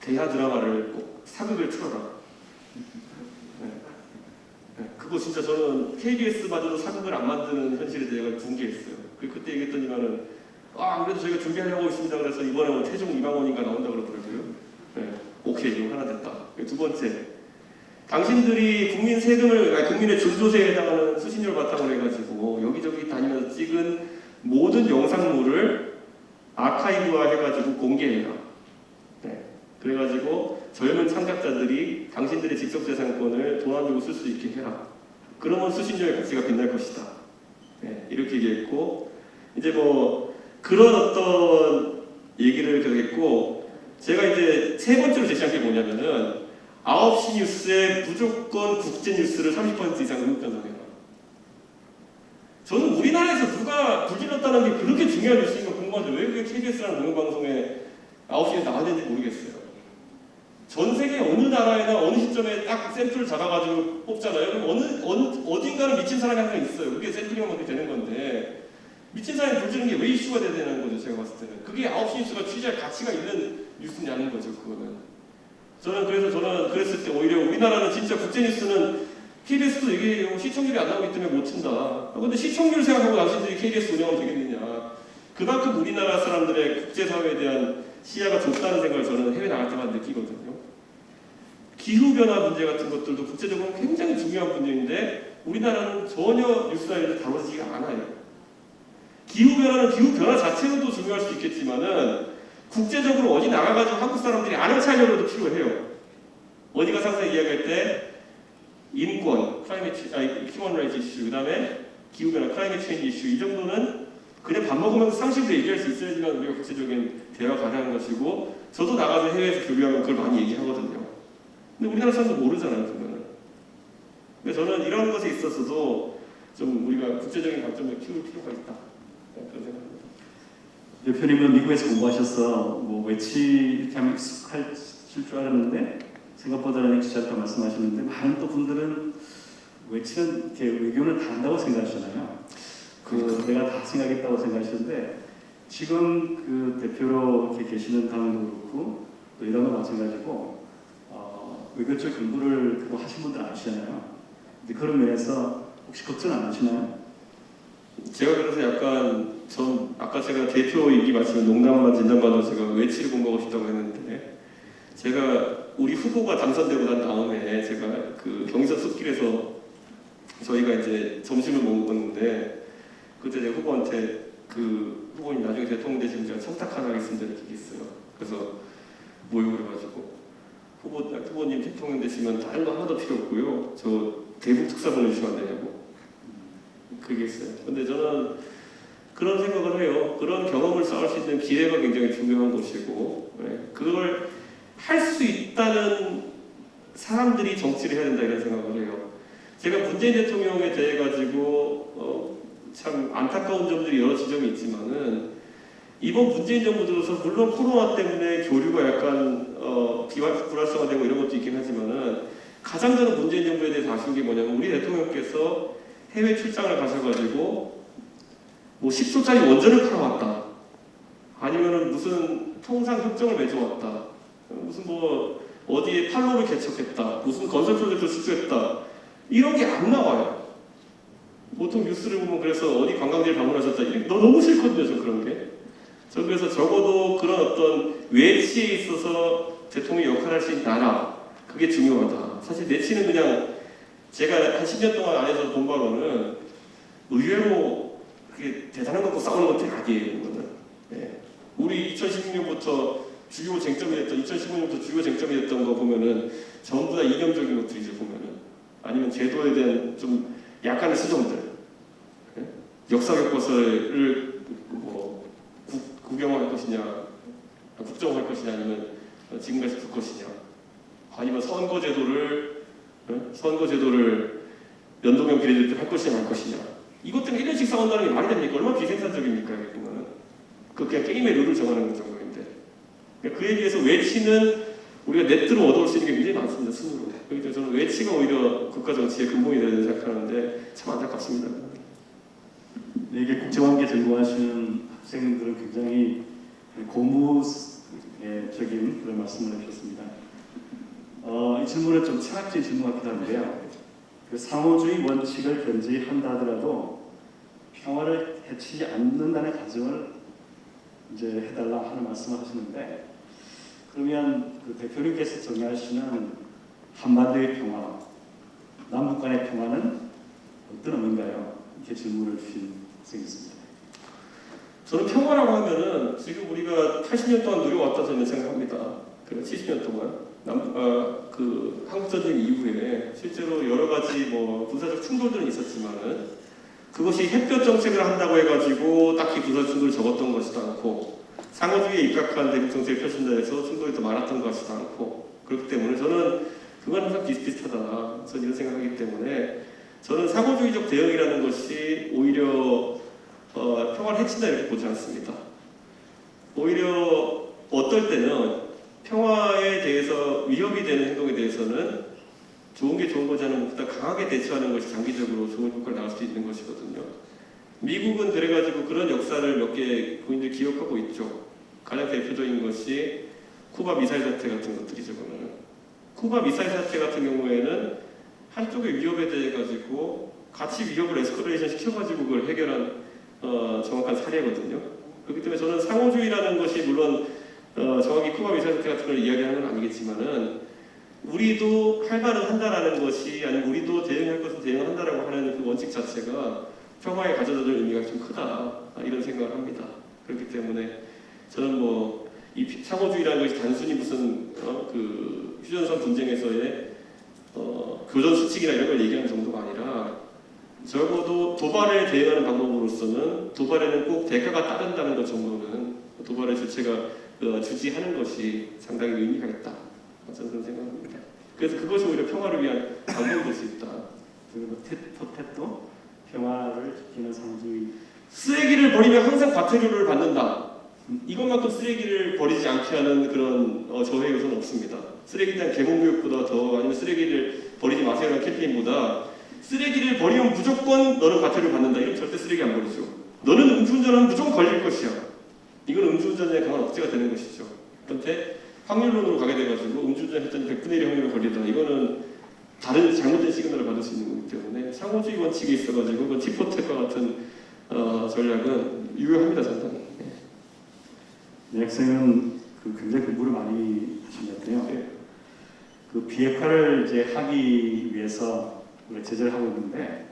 대하 드라마를 꼭 사극을 틀어라. 네. 그거 진짜 저는 KBS마저도 사극을 안 만드는 현실에 대해 붕괴했어요. 그때 얘기했더니만은 그래도 저희가 준비하려고 있습니다. 그래서 이번에 뭐 최종 2만 원인가 나온다 그러더라고요. 네. 오케이, 이거 하나 됐다. 두 번째, 당신들이 국민 세금을, 국민의 준조세에 해당하는 수신료를 바탕으로 해가지고 여기저기 다니면서 찍은 모든 영상물을 아카이브화 해가지고 공개해라. 네. 그래가지고 젊은 창작자들이 당신들의 직접재산권을 돈 안 주고 쓸 수 있게 해라. 그러면 수신료의 가치가 빛날 것이다. 네. 이렇게 얘기했고 이제 뭐 그런 어떤 얘기를 했고 제가 이제 세 번째로 제시한 게 뭐냐면은 9시 뉴스에 무조건 국제 뉴스를 30% 이상 응급 변성해라. 저는 우리나라에서 누가 불질렀다는 게 그렇게 중요한 뉴스인가 궁금한데 왜 그게 KBS라는 공영방송에 9시에 나와야 되는지 모르겠어요. 전 세계 어느 나라에나 어느 시점에 딱 샘플을 잡아가지고 뽑잖아요. 그럼 어딘가는 미친 사람이 항상 있어요. 그게 샘플링만 그렇게 되는 건데 미친 사람이 불지르는 게 왜 이슈가 돼야 되는 거죠, 제가 봤을 때는. 그게 9시 뉴스가 취재할 가치가 있는 뉴스냐는 거죠, 그거는. 저는 그랬을 때 오히려 우리나라는 진짜 국제 뉴스는 KBS도 이게 시청률이 안 나오기 때문에 못 친다. 근데 시청률 생각하고 당신들이 KBS 운영하면 되겠느냐. 그만큼 우리나라 사람들의 국제사회에 대한 시야가 좁다는 생각을 저는 해외 나갈 때마다 느끼거든요. 기후변화 문제 같은 것들도 국제적으로 굉장히 중요한 문제인데 우리나라는 전혀 뉴스라인에서 다뤄지지가 않아요. 기후변화는 기후변화 자체로도 중요할 수 있겠지만은 국제적으로 어디 나가가지고 한국 사람들이 아는 촬영으로도 필요해요. 어디 가서 항상 이야기할 때 인권, 휴먼 라이츠 이슈, 그 다음에 기후변화, 클라이밋 체인지 이슈 이 정도는 그냥 밥 먹으면서 상식으로 얘기할 수 있어야지만 우리가 국제적인 대화가 가능한 것이고 저도 나가서 해외에서 교류하면 그걸 많이 얘기하거든요. 근데 우리나라 사람들 모르잖아요, 그거는. 그래서 저는 이런 것에 있어서도 좀 우리가 국제적인 관점을 키울 필요가 있다. 그런 생각입니다. 대표님은 미국에서 공부하셔서 뭐 외치 이렇게 하면 익숙하실 줄 알았는데 생각보다는 익숙하다 말씀하시는데 많은 또 분들은 외치는 이렇게 외교는 다 한다고 생각하시잖아요. 내가 다 생각했다고 생각하시는데 지금 그 대표로 이렇게 계시는 당도 그렇고 또 이런 거 마찬가지고 외교 쪽 공부를 하신 분들 아시잖아요. 근데 그런 면에서 혹시 걱정 안 하시나요? 제가 그래서 약간 아까 제가 대표 얘기 마치면 농담만 진담만도 제가 외치를 공부하고 싶다고 했는데 제가 우리 후보가 당선되고 난 다음에 제가 그 경선 숲길에서 저희가 이제 점심을 먹었는데 그때 제가 후보한테 그 후보님 나중에 대통령 되시면 제가 청탁 하나 하겠습니다 이렇게 얘기했어요. 그래서 뭐요 그래가지고 후보님 대통령 되시면 다른 거 하나도 필요 없고요. 저 대북 특사 보내주시면 안 되냐고 그게 있어요. 근데 저는 그런 생각을 해요. 그런 경험을 쌓을 수 있는 기회가 굉장히 중요한 것이고 그걸 할 수 있다는 사람들이 정치를 해야 된다 이런 생각을 해요. 제가 문재인 대통령에 대해 가지고 참 안타까운 점들이 여러 지점이 있지만은 이번 문재인 정부 들어서 물론 코로나 때문에 교류가 약간 불활성화되고 이런 것도 있긴 하지만은 가장 저는 문재인 정부에 대해서 아쉬운 게 뭐냐면 우리 대통령께서 해외 출장을 가셔가지고 뭐 10조짜리 원전을 팔아왔다. 아니면은 무슨 통상 협정을 맺어왔다. 무슨 뭐 어디에 판로를 개척했다. 무슨 건설 프로젝트를 수주했다. 이런 게 안 나와요. 보통 뉴스를 보면 그래서 어디 관광지를 방문하셨다. 너무 싫거든요, 저 그런 게. 저 그래서 적어도 그런 어떤 외치에 있어서 대통령이 역할을 할 수 있는 나라, 그게 중요하다. 사실 내치는 그냥 제가 한 10년 동안 안에서 본 바로는 의외로 그게 대단한 것도 싸우는 것들이 아니에요. 이거는. 예. 우리 2016년부터 주요 쟁점이 됐던 2015년부터 주요 쟁점이 됐던 거 보면은 전부 다 이념적인 것들이죠. 보면은 아니면 제도에 대한 좀 약간의 수정들, 예? 역사 교과서를 뭐 국영화할 것이냐, 국정화할 것이냐, 아니면 지금까지 둘 것이냐, 아니면 선거제도를 연동형 비례대표 할 것이냐 말 것이냐. 이것 때문에 1년씩 싸운다는 게 말이 됩니까? 얼마나 비생산적입니까? 이게 보면은 그 그냥 게임의 룰을 정하는 정도인데. 그에 비해서 외치는 우리가 네트로 얻어올 수 있는 게 굉장히 많습니다. 순으로. 그렇기 때문에 저는 외치가 오히려 국가 정치의 근본이 되는 생각하는데 참 안타깝습니다. 네, 이게 국제관계 전공하시는 학생들은 굉장히 고무적인 그런 말씀을 해주셨습니다. 이 질문은 좀 철학적인 질문 같기도 한데요. 그 상호주의 원칙을 견지한다 하더라도 평화를 해치지 않는다는 가정을 이제 해달라 하는 말씀을 하시는데, 그러면 그 대표님께서 정의하시는 한반도의 평화, 남북 간의 평화는 어떤 의미인가요? 이렇게 질문을 주신 학생이 있습니다. 저는 평화라고 하면은 지금 우리가 80년 동안 누려왔다 저는 생각합니다. 그리고 70년 동안 그 한국전쟁 이후에 실제로 여러 가지 뭐 군사적 충돌들은 있었지만은 그것이 햇볕 정책을 한다고 해가지고 딱히 군사 충돌을 적었던 것이도 않고 상호주의에 입각한 대북 정책을 펴준다 해서 충돌이 더 많았던 것이도 않고, 그렇기 때문에 저는 그건 항상 비슷비슷하다. 저는 이런 생각하기 때문에 저는 상호주의적 대응이라는 것이 오히려 평화를 해친다 이렇게 보지 않습니다. 오히려 어떨 때는 평화에 대해서 위협이 되는 행동에 대해서는 좋은 게 좋은 거지 않으면 보다 강하게 대처하는 것이 장기적으로 좋은 효과를 나올 수 있는 것이거든요. 미국은 그래가지고 그런 역사를 몇 개 국민들이 기억하고 있죠. 가장 대표적인 것이 쿠바 미사일 사태 같은 것들이죠. 그러면 쿠바 미사일 사태 같은 경우에는 한쪽의 위협에 대해 가지고 같이 위협을 에스컬레이션 시켜가지고 그걸 해결한 정확한 사례거든요. 그렇기 때문에 저는 상호주의라는 것이 물론 정확히 쿠바 미사일 사태 같은 걸 이야기하는 건 아니겠지만은 우리도 할 말은 한다라는 것이, 아니면 우리도 대응할 것은 대응한다라고 하는 그 원칙 자체가 평화에 가져다 줄 의미가 좀 크다, 이런 생각을 합니다. 그렇기 때문에 저는 뭐 이 상호주의라는 것이 단순히 무슨 그 휴전선 분쟁에서의 교전 수칙이나 이런 걸 얘기하는 정도가 아니라 적어도 도발에 대응하는 방법으로서는 도발에는 꼭 대가가 따른다는 것 정도는 도발의 주체가 주지하는 것이 상당히 의미가 있다, 저는 그런 생각합니다. 그래서 그것이 오히려 평화를 위한 방법이 될 수 있다. 그리고 tet도 평화를 지키는 상호주의. 쓰레기를 버리면 항상 과태료를 받는다. 이것만큼 쓰레기를 버리지 않게 하는 그런 저해 요소는 없습니다. 쓰레기에 대한 계몽교육보다 더, 아니면 쓰레기를 버리지 마세요라는 캠페인보다 쓰레기를 버리면 무조건 너는 과태료를 받는다. 이러면 절대 쓰레기 안 버리죠. 너는 음주운전하면 무조건 걸릴 것이야. 이건 음주운전에 강한 억제가 되는 것이죠. 그런데 확률론으로 가게 돼가지고 음주운전 했더니 100분의 1의 확률로 걸리다. 이거는 다른 잘못된 시그널을 받을 수 있는 거기 때문에 상호주의 원칙이 있어가지고 그 티포텍과 같은 전략은 유효합니다, 상당히. 네, 학생은 굉장히 공부를 많이 하신 것 같아요. 네. 그 비핵화를 이제 하기 위해서 우리가 제재를 하고 있는데,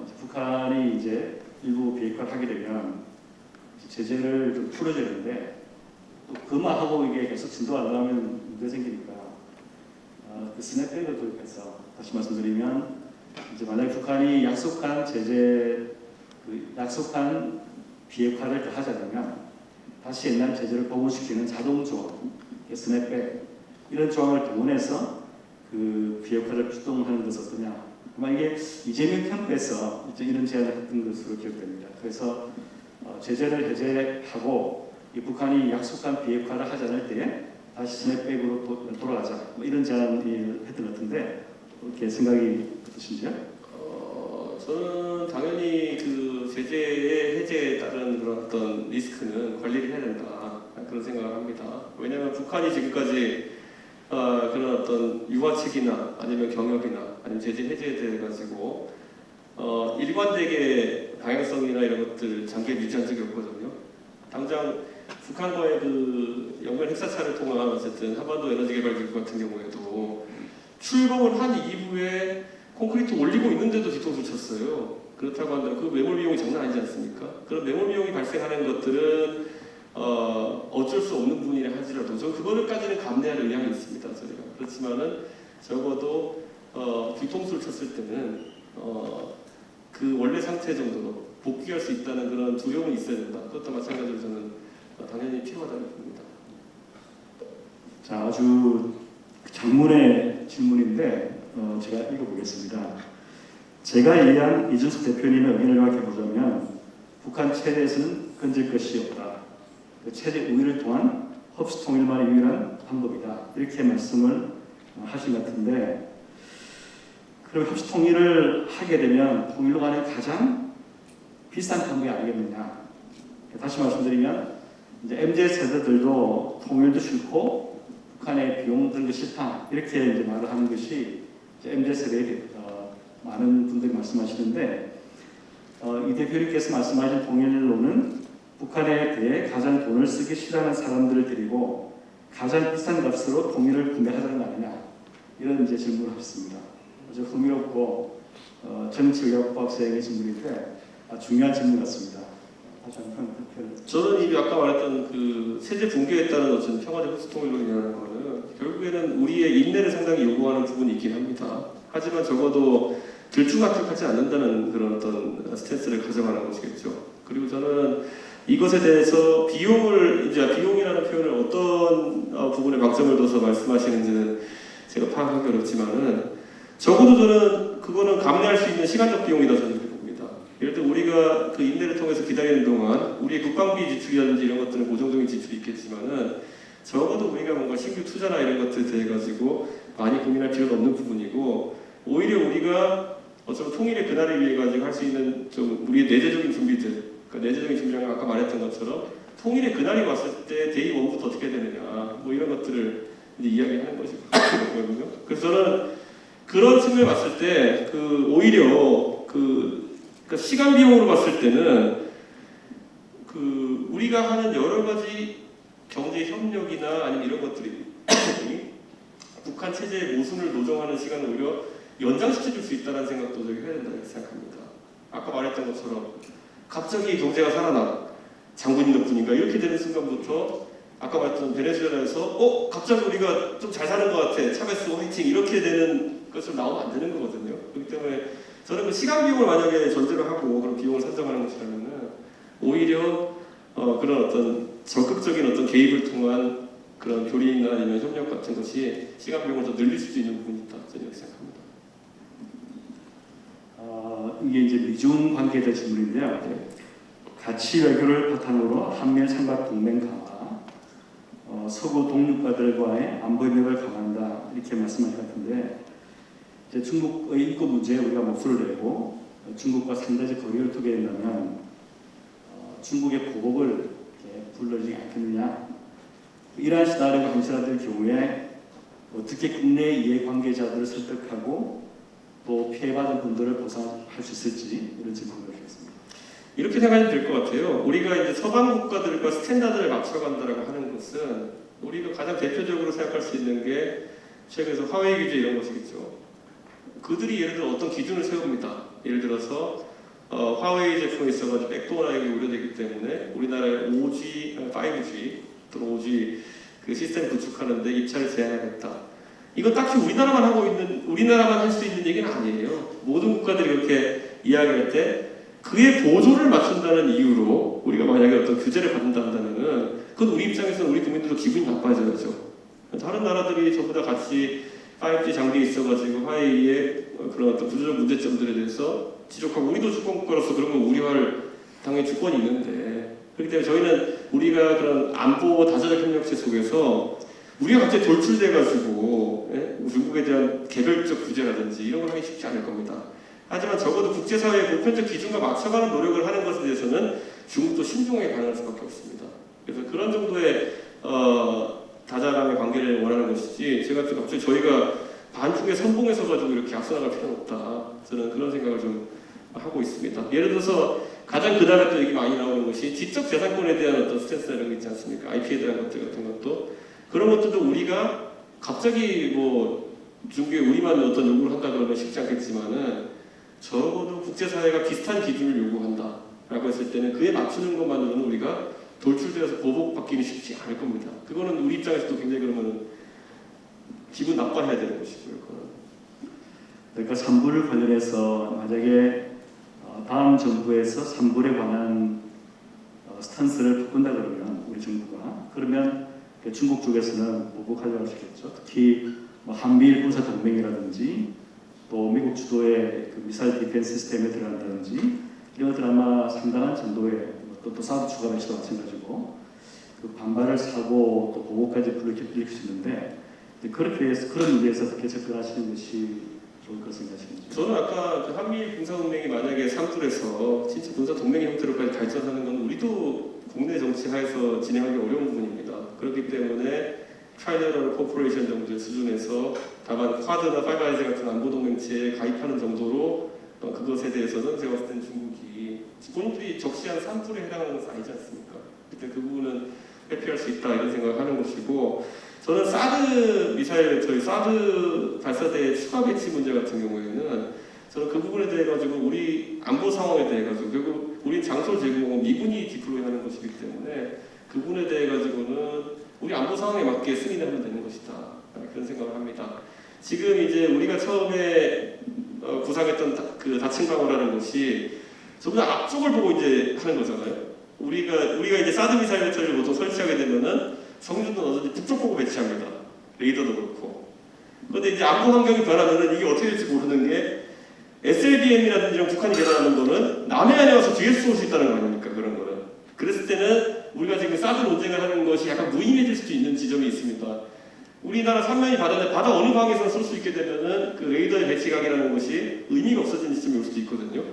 이제 북한이 이제 일부 비핵화를 하게 되면 제재를 좀 풀어주는데, 또 그만하고 이게 계속 진도하려면 문제 생기니까 그 스냅백을 도입해서, 다시 말씀드리면 이제 만약 북한이 약속한 약속한 비핵화를 더 하자면 다시 옛날 제재를 복원시키는 자동 조항, 스냅백 이런 조항을 동원해서 그 비핵화를 출동하는 것은 어떠냐. 아마 이게 이재명 캠프에서 이제 이런 제안을 했던 것으로 기억됩니다. 그래서 제재를 해제하고 이 북한이 약속한 비핵화를 하지 않을 때에 다시 스냅백으로 돌아가자, 뭐 이런 제안을 했던 것 같은데, 어떻게 생각이 어떠신지요? 저는 당연히 그 제재의 해제에 따른 그런 어떤 리스크는 관리를 해야 된다 그런 생각을 합니다. 왜냐하면 북한이 지금까지 그런 어떤 유화책이나 아니면 경협이나 아니면 제재 해제에 대해 가지고 일관되게 방향성이나 이런 것들 장기에 유지한 적이 없거든요. 당장 북한과의 그 연결 핵사찰을 통한 어쨌든 한반도 에너지 개발 기구 같은 경우에도 출범을 한 이후에 콘크리트 올리고 있는데도 뒤통수 쳤어요. 그렇다고 한다면 그 매몰 비용이 장난 아니지 않습니까? 그런 매몰 비용이 발생하는 것들은 어쩔 수 없는 부분이라 하지라도 저는 그거를까지는 감내할 의향이 있습니다. 저희가 그렇지만은 적어도 뒤통수를 쳤을 때는 그 원래 상태 정도로 복귀할 수 있다는 그런 두려움이 있어야 된다. 그것도 마찬가지로 저는 당연히 필요하다고 봅니다. 자, 아주 장문의 질문인데 제가 읽어보겠습니다. 제가 이해한 이준석 대표님의 의견을 요약해보자면 북한 체제에서는 건질 것이 없다. 그 체제 우위를 통한 흡수 통일만이 유일한 방법이다. 이렇게 말씀을 하신 것 같은데 그럼 흡수 통일을 하게 되면 통일로 가는 가장 비싼 방법이 아니겠느냐. 다시 말씀드리면 이제 MZ 세대들도 통일도 싫고 북한의 비용 드는 거 싫다 이렇게 이제 말을 하는 것이 이제 MZ 세대의 많은 분들이 말씀하시는데 이 대표님께서 말씀하신 통일로는 북한에 대해 가장 돈을 쓰기 싫어하는 사람들을 데리고 가장 비싼 값으로 통일을 구매하자는 거 아니냐 이런 이제 질문을 하셨습니다. 아주 흥미롭고 정치의학과학생의 질문인데 중요한 질문 같습니다. 다시 한번 그렇게 저는 이미 아까 말했던 그 세제 붕괴에 따른 어떤 평화적 흡수 통일론이라는 거는 결국에는 우리의 인내를 상당히 요구하는 부분이 있긴 합니다. 하지만 적어도 들쭉날쭉하지 않는다는 그런 어떤 스탠스를 가져가는 것이겠죠. 그리고 저는 이것에 대해서 비용이라는 표현을 어떤 부분에 방점을 둬서 말씀하시는지는 제가 파악하기 어렵지만은 적어도 저는 그거는 감내할 수 있는 시간적 비용이다 저는 봅니다. 예를 들어 우리가 그 인내를 통해서 기다리는 동안 우리의 국방비 지출이라든지 이런 것들은 고정적인 지출이 있겠지만은 적어도 우리가 뭔가 신규 투자나 이런 것들에 대해 가지고 많이 고민할 필요는 없는 부분이고 오히려 우리가 어쩌면 통일의 그날을 위해 가지고 할 수 있는 좀 우리의 내재적인 준비들, 그러니까 내재적인 준비라는 아까 말했던 것처럼 통일의 그날이 왔을 때 데이 1부터 어떻게 해야 되느냐, 뭐 이런 것들을 이제 이야기하는 것이거든요. 그래서 저는 그런 측면을 봤을 때 그 오히려 그러니까 시간 비용으로 봤을 때는 그 우리가 하는 여러 가지 경제 협력이나 아니면 이런 것들이 북한 체제의 모순을 노정하는 시간을 오히려 연장시켜줄 수 있다는 생각도 저희 해야 된다고 생각합니다. 아까 말했던 것처럼 갑자기 경제가 살아나 장군님 덕분인가 이렇게 되는 순간부터 아까 말했던 베네수엘라에서 갑자기 우리가 좀 잘 사는 것 같아 차베스 화이팅 이렇게 되는 것으로 나오면 안 되는 거거든요. 그렇기 때문에 저는 그 시간 비용을 만약에 전제로 하고 그런 비용을 산정하는 것이라면은 오히려 그런 어떤 적극적인 어떤 개입을 통한 그런 교류나 아니면 협력 같은 것이 시간 비용을 더 늘릴 수도 있는 부분이 있다 저는 이렇게 생각합니다. 이게 이제 미중 관계에 대한 질문인데요. 가치 외교를 바탕으로 한미일 삼각 동맹 강화, 서구 동력국가들과의 안보 협력을 강화한다 이렇게 말씀하신 것 같은데 이제 중국의 인권 문제에 우리가 목소리를 내고 중국과 상대적 거리를 두게 된다면 중국의 보복을 이렇게 불러지지 않겠느냐. 이러한 시나리오가 현실화될 경우에 어떻게 국내 이해관계자들을 설득하고 또 피해받은 분들을 보상할 수 있을지 이런 질문을 드리겠습니다. 이렇게 생각하면 될 것 같아요. 우리가 이제 서방 국가들과 스탠다드를 맞춰간다라고 하는 것은 우리가 가장 대표적으로 생각할 수 있는 게 최근에서 화웨이 규제 이런 것이겠죠. 그들이 예를 들어 어떤 기준을 세웁니다. 예를 들어서 화웨이 제품에 있어가지고 백도어라인이 우려되기 때문에 우리나라의 5G, 5G 또는 5G 그 시스템 구축하는데 입찰을 제한하겠다. 이건 딱히 우리나라만 할 수 있는 얘기는 아니에요. 모든 국가들이 이렇게 이야기할 때 그의 보조를 맞춘다는 이유로 우리가 만약에 어떤 규제를 받는다면은 그건 우리 입장에서는 우리 국민들도 기분이 나빠져야죠. 다른 나라들이 전부 다 같이 5G 장비에 있어가지고 화웨이의 그런 어떤 구조적 문제점들에 대해서 지적하고 우리도 주권국가로서 그런 걸 우려할 당연히 주권이 있는데 그렇기 때문에 저희는 우리가 그런 안보 다자적 협력체 속에서 우리가 갑자기 돌출돼가지고 중국에 대한 개별적 규제라든지 이런 걸 하기 쉽지 않을 겁니다. 하지만 적어도 국제사회의 보편적 기준과 맞춰가는 노력을 하는 것에 대해서는 중국도 신중하게 반응할 수밖에 없습니다. 그래서 그런 정도의 다자랑의 관계를 원하는 것이지 제가 갑자기 저희가 반쪽에 선봉에 서가지고 이렇게 앞서 나갈 필요는 없다. 저는 그런 생각을 좀 하고 있습니다. 예를 들어서 가장 그날에 또 얘기 많이 나오는 것이 지적 재산권에 대한 어떤 스탠스 이런 게 있지 않습니까? IP에 대한 것들 같은 것도 그런 것들도 우리가 갑자기 뭐 중국에 우리만 어떤 요구를 한다 그러면 쉽지 않겠지만은 적어도 국제사회가 비슷한 기준을 요구한다라고 했을 때는 그에 맞추는 것만으로는 우리가 돌출되어서 보복받기는 쉽지 않을 겁니다. 그거는 우리 입장에서도 굉장히 그러면 기분 나빠해야 되는 것이고요. 그거는. 그러니까 산불 관련해서 만약에 다음 정부에서 산불에 관한 스탠스를 바꾼다 그러면 우리 정부가 그러면 중국 쪽에서는 보복하려고 하시겠죠. 특히 뭐 한미일 군사 동맹이라든지 또 미국 주도의 그 미사일 디펜스 시스템에 들어간다든지 이런 것들 아마 상당한 정도의 또 사드 추가 배치도 마찬가지고 그 반발을 사고 또 보복까지 불러일으킬 수 있는데 그렇게 해서 그런 의미에서 어떻게 접근하시는 것이 좋을 것 생각하시는지? 저는 아까 그 한미일 군사동맹이 만약에 산불에서 진짜 군사동맹 형태로까지 발전하는 건 우리도 국내 정치 하에서 진행하기 어려운 부분입니다. 그렇기 때문에 트라이더럴 코퍼레이션 정도의 수준에서 다만 쿼드나 파이브 아이즈 같은 안보동맹체에 가입하는 정도로 그것에 대해서는 제가 봤을 땐 중국이 본인들이 적시한 산불에 해당하는 것은 아니지 않습니까? 그때 그 부분은 회피할 수 있다 이런 생각을 하는 것이고 저는 사드 미사일 저희 사드 발사대 추가 배치 문제 같은 경우에는 저는 그 부분에 대해 가지고 우리 안보 상황에 대해 가지고 결국 우리 장소 제공은 미군이 디플로이하는 것이기 때문에 그 부분에 대해 가지고는 우리 안보 상황에 맞게 승인을 하면 되는 것이다 그런 생각을 합니다. 지금 이제 우리가 처음에 구상했던 그 다층 방어라는 것이 전부 다 앞쪽을 보고 이제 하는 거잖아요. 우리가 이제 사드 미사일 배터리를 보통 설치하게 되면은 성준은 어쩐지 북쪽 보고 배치합니다. 레이더도 그렇고. 그런데 이제 안보 환경이 변하면은 이게 어떻게 될지 모르는 게 SLBM이라든지 이런 북한이 개발하는 거는 남해안에 와서 뒤에서 쏠 수 있다는 거 아닙니까? 그런 거는. 그랬을 때는 우리가 지금 사드 논쟁을 하는 것이 약간 무의미해질 수도 있는 지점이 있습니다. 우리나라 삼면이 바다인데 바다 어느 방에서 쏠 수 있게 되면은 그 레이더의 배치각이라는 것이 의미가 없어지는 지점이 올 수도 있거든요.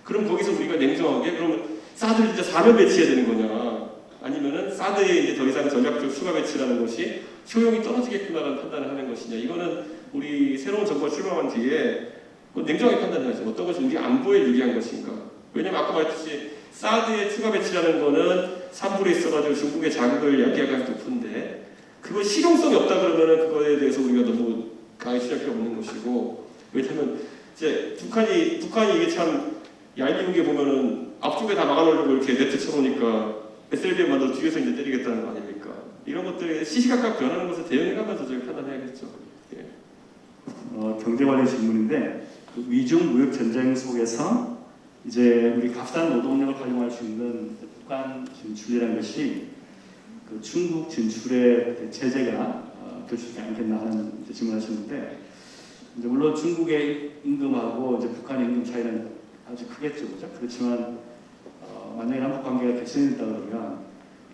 그럼 거기서 우리가 냉정하게 그러면 사드를 진짜 4면 배치해야 되는 거냐? 아니면은 사드에 이제 더 이상 전략적 추가 배치라는 것이 효용이 떨어지겠구나라는 판단을 하는 것이냐? 이거는 우리 새로운 정부가 출범한 뒤에 냉정하게 판단해야죠. 어떤 것이 우리 안보에 유리한 것인가? 왜냐면 아까 말했듯이 사드의 추가 배치라는 거는 산불에 있어가지고 중국의 자극을 야기할 가능성이 높은데 그거 실용성이 없다 그러면은 그거에 대해서 우리가 너무 강하게 추진할 필요 없는 것이고 왜냐면 이제 북한이 이게 참 얄미운 게 보면은 앞쪽에 다 막아놓으려고 이렇게 네트 쳐놓으니까 SLBM 만들어 뒤에서 이제 때리겠다는 거 아닙니까? 이런 것들이 시시각각 변하는 것을 대응해가면서 저희 판단해야겠죠. 예. 경제 관련 질문인데 그 위중 무역 전쟁 속에서 이제 우리 값싼 노동력을 활용할 수 있는 북한 진출이라는 것이 그 중국 진출의 대체제가 되지 않겠나 하는 질문하셨는데 이제 물론 중국의 임금하고 이제 북한의 임금 차이는 아주 크겠죠, 그죠? 그렇지만 만약에 남북 관계가 개선된다 그러면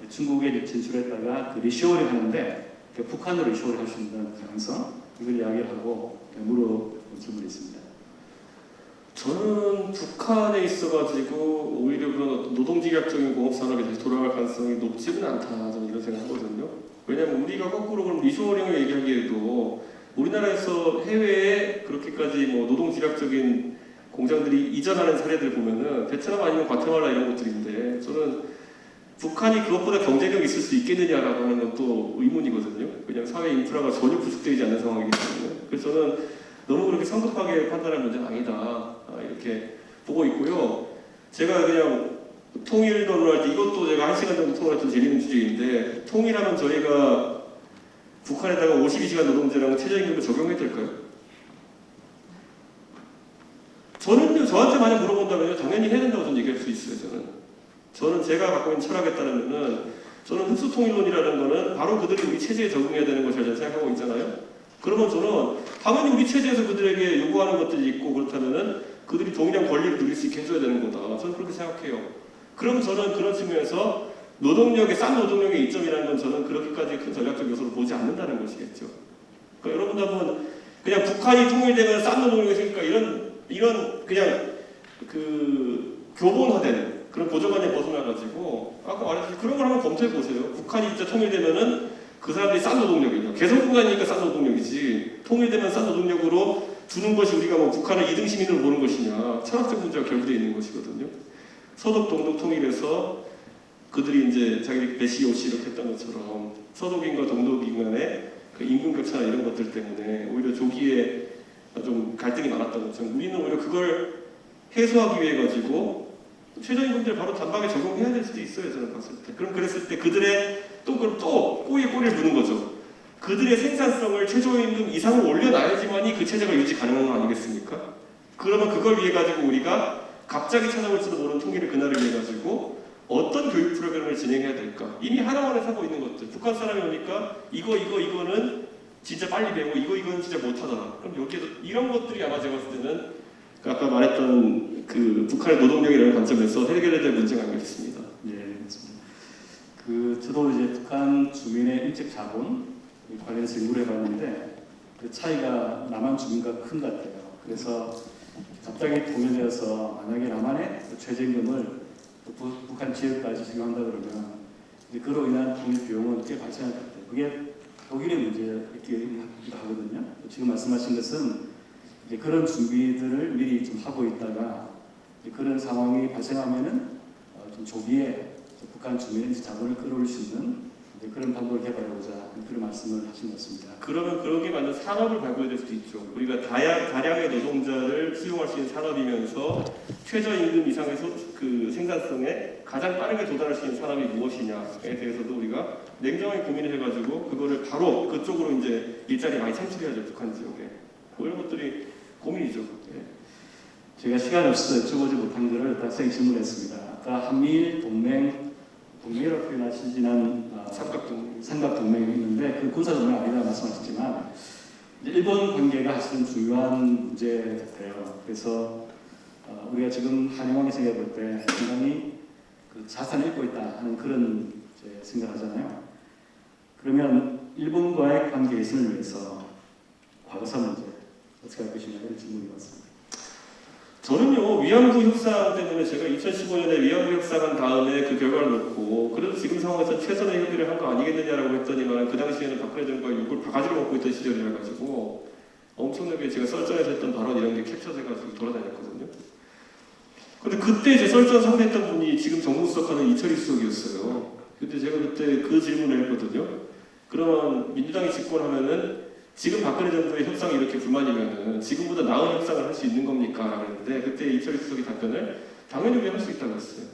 중국에 진출했다가 그 리쇼어링 하는데 그 북한으로 리쇼어링 할 수 있는 가능성 이걸 이야기를 하고 물어본 질문이 있습니다. 저는 북한에 있어가지고 오히려 그런 노동직약적인 공업산업이 다시 돌아갈 가능성이 높지는 않다 저는 이런 생각하거든요. 왜냐하면 우리가 거꾸로 그럼 리쇼어링을 얘기하기에도 우리나라에서 해외에 그렇게까지 뭐 노동직약적인 공장들이 이전하는 사례들 보면은 베트남 아니면 과테말라 이런 것들인데 저는 북한이 그것보다 경쟁력이 있을 수 있겠느냐라고 하는 건 또 의문이거든요. 그냥 사회 인프라가 전혀 구축되지 않는 상황이기 때문에 그래서 저는 너무 그렇게 성급하게 판단할 문제는 아니다 이렇게 보고 있고요. 제가 그냥 통일 논의할 때 이것도 제가 1시간 정도 통화했던 재밌는 주제인데 통일하면 저희가 북한에다가 52시간 노동제라고 최저임금을 적용해야 될까요? 저는요, 저한테 만약 물어본다면요, 당연히 해야 된다고 저는 얘기할 수 있어요, 저는 제가 갖고 있는 철학에 따르면은, 저는 흡수통일론이라는 거는 바로 그들이 우리 체제에 적응해야 되는 것이라 저는 생각하고 있잖아요. 그러면 저는 당연히 우리 체제에서 그들에게 요구하는 것들이 있고 그렇다면은 그들이 동일한 권리를 누릴 수 있게 해줘야 되는 거다. 저는 그렇게 생각해요. 그럼 저는 그런 측면에서 싼 노동력의 이점이라는 건 저는 그렇게까지 큰 전략적 요소로 보지 않는다는 것이겠죠. 그러니까 여러분들 한번 그냥 북한이 통일되면 싼 노동력이 생길까 이런 이런 그냥 그 교본화된 그런 고정관념에 벗어나가지고 아까 말했듯이 그런 걸 한번 검토해 보세요. 북한이 진짜 통일되면은 그 사람들이 싼 노동력이냐? 개성공단이니까 싼 노동력이지. 통일되면 싼 노동력으로 주는 것이 우리가 뭐 북한을 2등 시민으로 보는 것이냐? 철학적 문제가 결부되어 있는 것이거든요. 서독 동독 통일에서 그들이 이제 자기들이 배시 오시 이렇게 했던 것처럼 서독인과 동독인 간의 그 임금 격차나 이런 것들 때문에 오히려 조기에 좀 갈등이 많았던 것처럼 우리는 오히려 그걸 해소하기 위해 가지고 최저임금들 바로 단박에 적용해야 될 수도 있어요. 저는 봤을 때. 그럼 그랬을 때 그들의 또 꼬리에 꼬리를 무는 거죠. 그들의 생산성을 최저임금 이상으로 올려놔야지만이 그 체제가 유지 가능한 거 아니겠습니까? 그러면 그걸 위해 가지고 우리가 갑자기 찾아올지도 모르는 통일의 그날을 위해 가지고 어떤 교육 프로그램을 진행해야 될까? 이미 하나원에 사고 있는 것들. 북한 사람이 오니까 이거는 진짜 빨리 배우고 이거는 진짜 못하더라. 그럼 여기에 이런 것들이 아마 제가 봤을 때는 아까 말했던 그 북한의 노동력이라는 관점에서 해결해야 될 문제가 아니겠습니다. 예, 맞습니다. 저도 이제 북한 주민의 인적 자본 관련해서 연구를 해봤는데 그 차이가 남한 주민과 큰 것 같아요. 그래서 갑자기 통일되어서 만약에 남한의 최저임금을 북한 지역까지 적용한다 그러면 이제 그로 인한 통일 비용은 꽤 발생할 것 같아요. 그게 독일의 문제이기도 하거든요. 지금 말씀하신 것은 이제 그런 준비들을 미리 좀 하고 있다가 그런 상황이 발생하면은 좀 조기에 북한 주민의 자본을 끌어올 수 있는 그런 방법을 개발하고자 그런 말씀을 하신 것 같습니다. 그러면 그러게 만든 산업을 발굴해야 될 수도 있죠. 우리가 다량의 노동자를 수용할 수 있는 산업이면서 최저임금 이상의 그 생산성에 가장 빠르게 도달할 수 있는 산업이 무엇이냐에 대해서도 우리가 냉정하게 고민을 해가지고 그거를 바로 그쪽으로 이제 일자리 많이 창출해야죠. 북한 지역에. 뭐 이런 것들이 고민이죠. 예. 제가 시간이 없어서 여쭤보지 못한 것을 학생이 질문했습니다. 아까 한미일 동맹이라고 표현하시지는 삼각동맹이 있는데 그 군사동맹 아니다 말씀하셨지만 일본 관계가 사실은 중요한 문제 같아요. 그래서 우리가 지금 한일관계 생각해 볼 때 상당히 그 자산을 잃고 있다 하는 그런 생각하잖아요. 그러면 일본과의 관계 개선을 위해서 과거사 문제 어떻게 할 것이냐 이런 질문이 왔습니다. 저는요 위안부 협상 때문에 제가 2015년에 위안부 협상한 다음에 그 결과를 놓고 그래도 지금 상황에서 최선의 협의를 한 거 아니겠느냐라고 했더니만 그 당시에는 박근혜 정부가 욕을 바가지로 먹고 있던 시절이라 가지고 엄청나게 제가 썰전에서 했던 발언 이런 게 캡처돼가지고 돌아다녔거든요. 근데 그때 제 썰전 상대했던 분이 지금 정무수석하는 이철희 수석이었어요. 근데 제가 그때 그 질문을 했거든요. 그러면 민주당이 집권하면은 지금 박근혜 정부의 협상이 이렇게 불만이면은 지금보다 나은 협상을 할 수 있는 겁니까? 라고 했는데 그때 이철희 수석이 답변을 당연히 우리 할 수 있다고 했어요.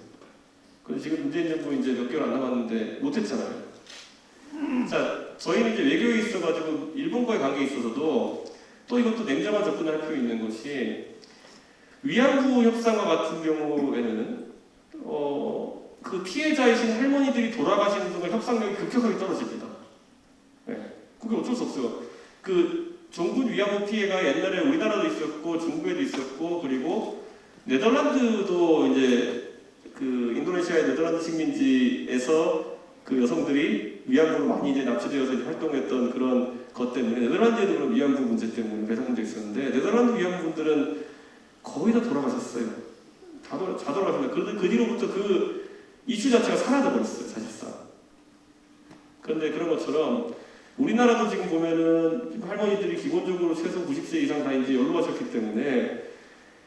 근데 지금 문재인 정부 이제 몇 개월 안 남았는데 못했잖아요. 자, 저희는 이제 외교에 있어가지고 일본과의 관계에 있어서도 또 이것도 냉정한 접근을 할 필요 있는 것이 위안부 협상과 같은 경우에는 그 피해자이신 할머니들이 돌아가시는 동안 협상력이 급격하게 떨어집니다. 네, 그게 어쩔 수 없어요. 그 종군 위안부 피해가 옛날에 우리나라도 있었고 중국에도 있었고 그리고 네덜란드도 이제 그 인도네시아의 네덜란드 식민지에서 그 여성들이 위안부로 많이 이제 납치되어서 이제 활동했던 그런 것 때문에 네덜란드에도 그런 위안부 문제 때문에 배상 문제 있었는데 네덜란드 위안부 분들은 거의 다 돌아가셨어요. 다 돌아가셨는데 그 뒤로부터 그 이슈 자체가 사라져 버렸어요, 사실상. 그런데 그런 것처럼 우리나라도 지금 보면은 할머니들이 기본적으로 최소 90세 이상 다 이제 연로하셨기 때문에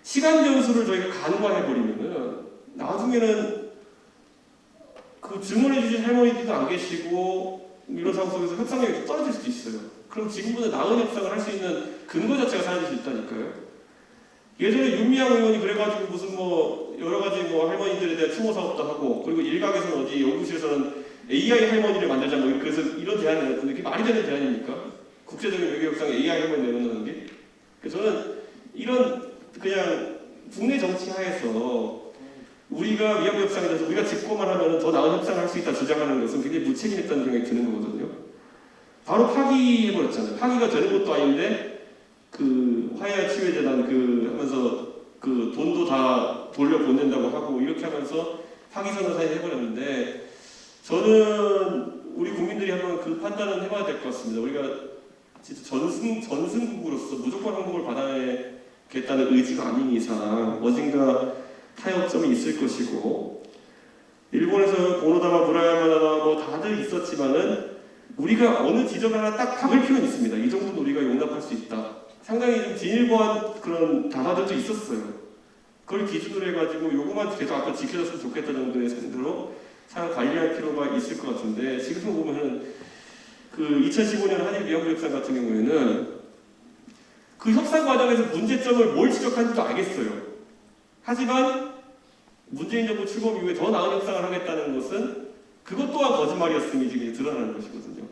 시간 변수를 저희가 간과해 버리면은 나중에는 그 증언해 주신 할머니들도 안 계시고 이런 상황 속에서 협상력이 떨어질 수도 있어요. 그럼 지금보다 나은 협상을 할 수 있는 근거 자체가 사라질 수 있다니까요. 예전에 윤미향 의원이 그래가지고 무슨 뭐 여러 가지 뭐 할머니들에 대한 추모 사업도 하고 그리고 일각에서는 어디 연구실에서는 AI 할머니를 만들자 뭐 그래서 이런 제안을 냈는데 그게 말이 되는 제안입니까? 국제적인 외교 협상에 AI 할머니 내놓는 게? 그래서 저는 이런 그냥 국내 정치 하에서 우리가 위안부 협상에 대해서 우리가 집권만 하면 더 나은 협상을 할 수 있다 주장하는 것은 굉장히 무책임했다는 생각이 드는 거거든요. 바로 파기해버렸잖아요. 파기가 되는 것도 아닌데 그 화해와 치유재단 그 하면서 그 돈도 다 돌려보낸다고 하고 이렇게 하면서 파기선언 사인 해버렸는데 저는 우리 국민들이 한번 그 판단을 해봐야 될 것 같습니다. 우리가 진짜 전승국으로서 무조건 항복을 받아야 하겠다는 의지가 아닌 이상 어딘가 타협점이 있을 것이고, 일본에서 고노다마, 무라야마다마 뭐 다들 있었지만은 우리가 어느 지점 하나 딱 박을 필요는 있습니다. 이 정도는 우리가 용납할 수 있다. 상당히 좀 진일보한 그런 단어들도 있었어요. 그걸 기준으로 해가지고 요거만 계속 아까 지켜졌으면 좋겠다 정도의 상태로 잘 관리할 필요가 있을 것 같은데, 지금 보면은 그 2015년 한일 위안부 협상 같은 경우에는 그 협상 과정에서 문제점을 뭘 지적하는지도 알겠어요. 하지만 문재인 정부 출범 이후에 더 나은 협상을 하겠다는 것은 그것 또한 거짓말이었음이 지금 드러나는 것이거든요.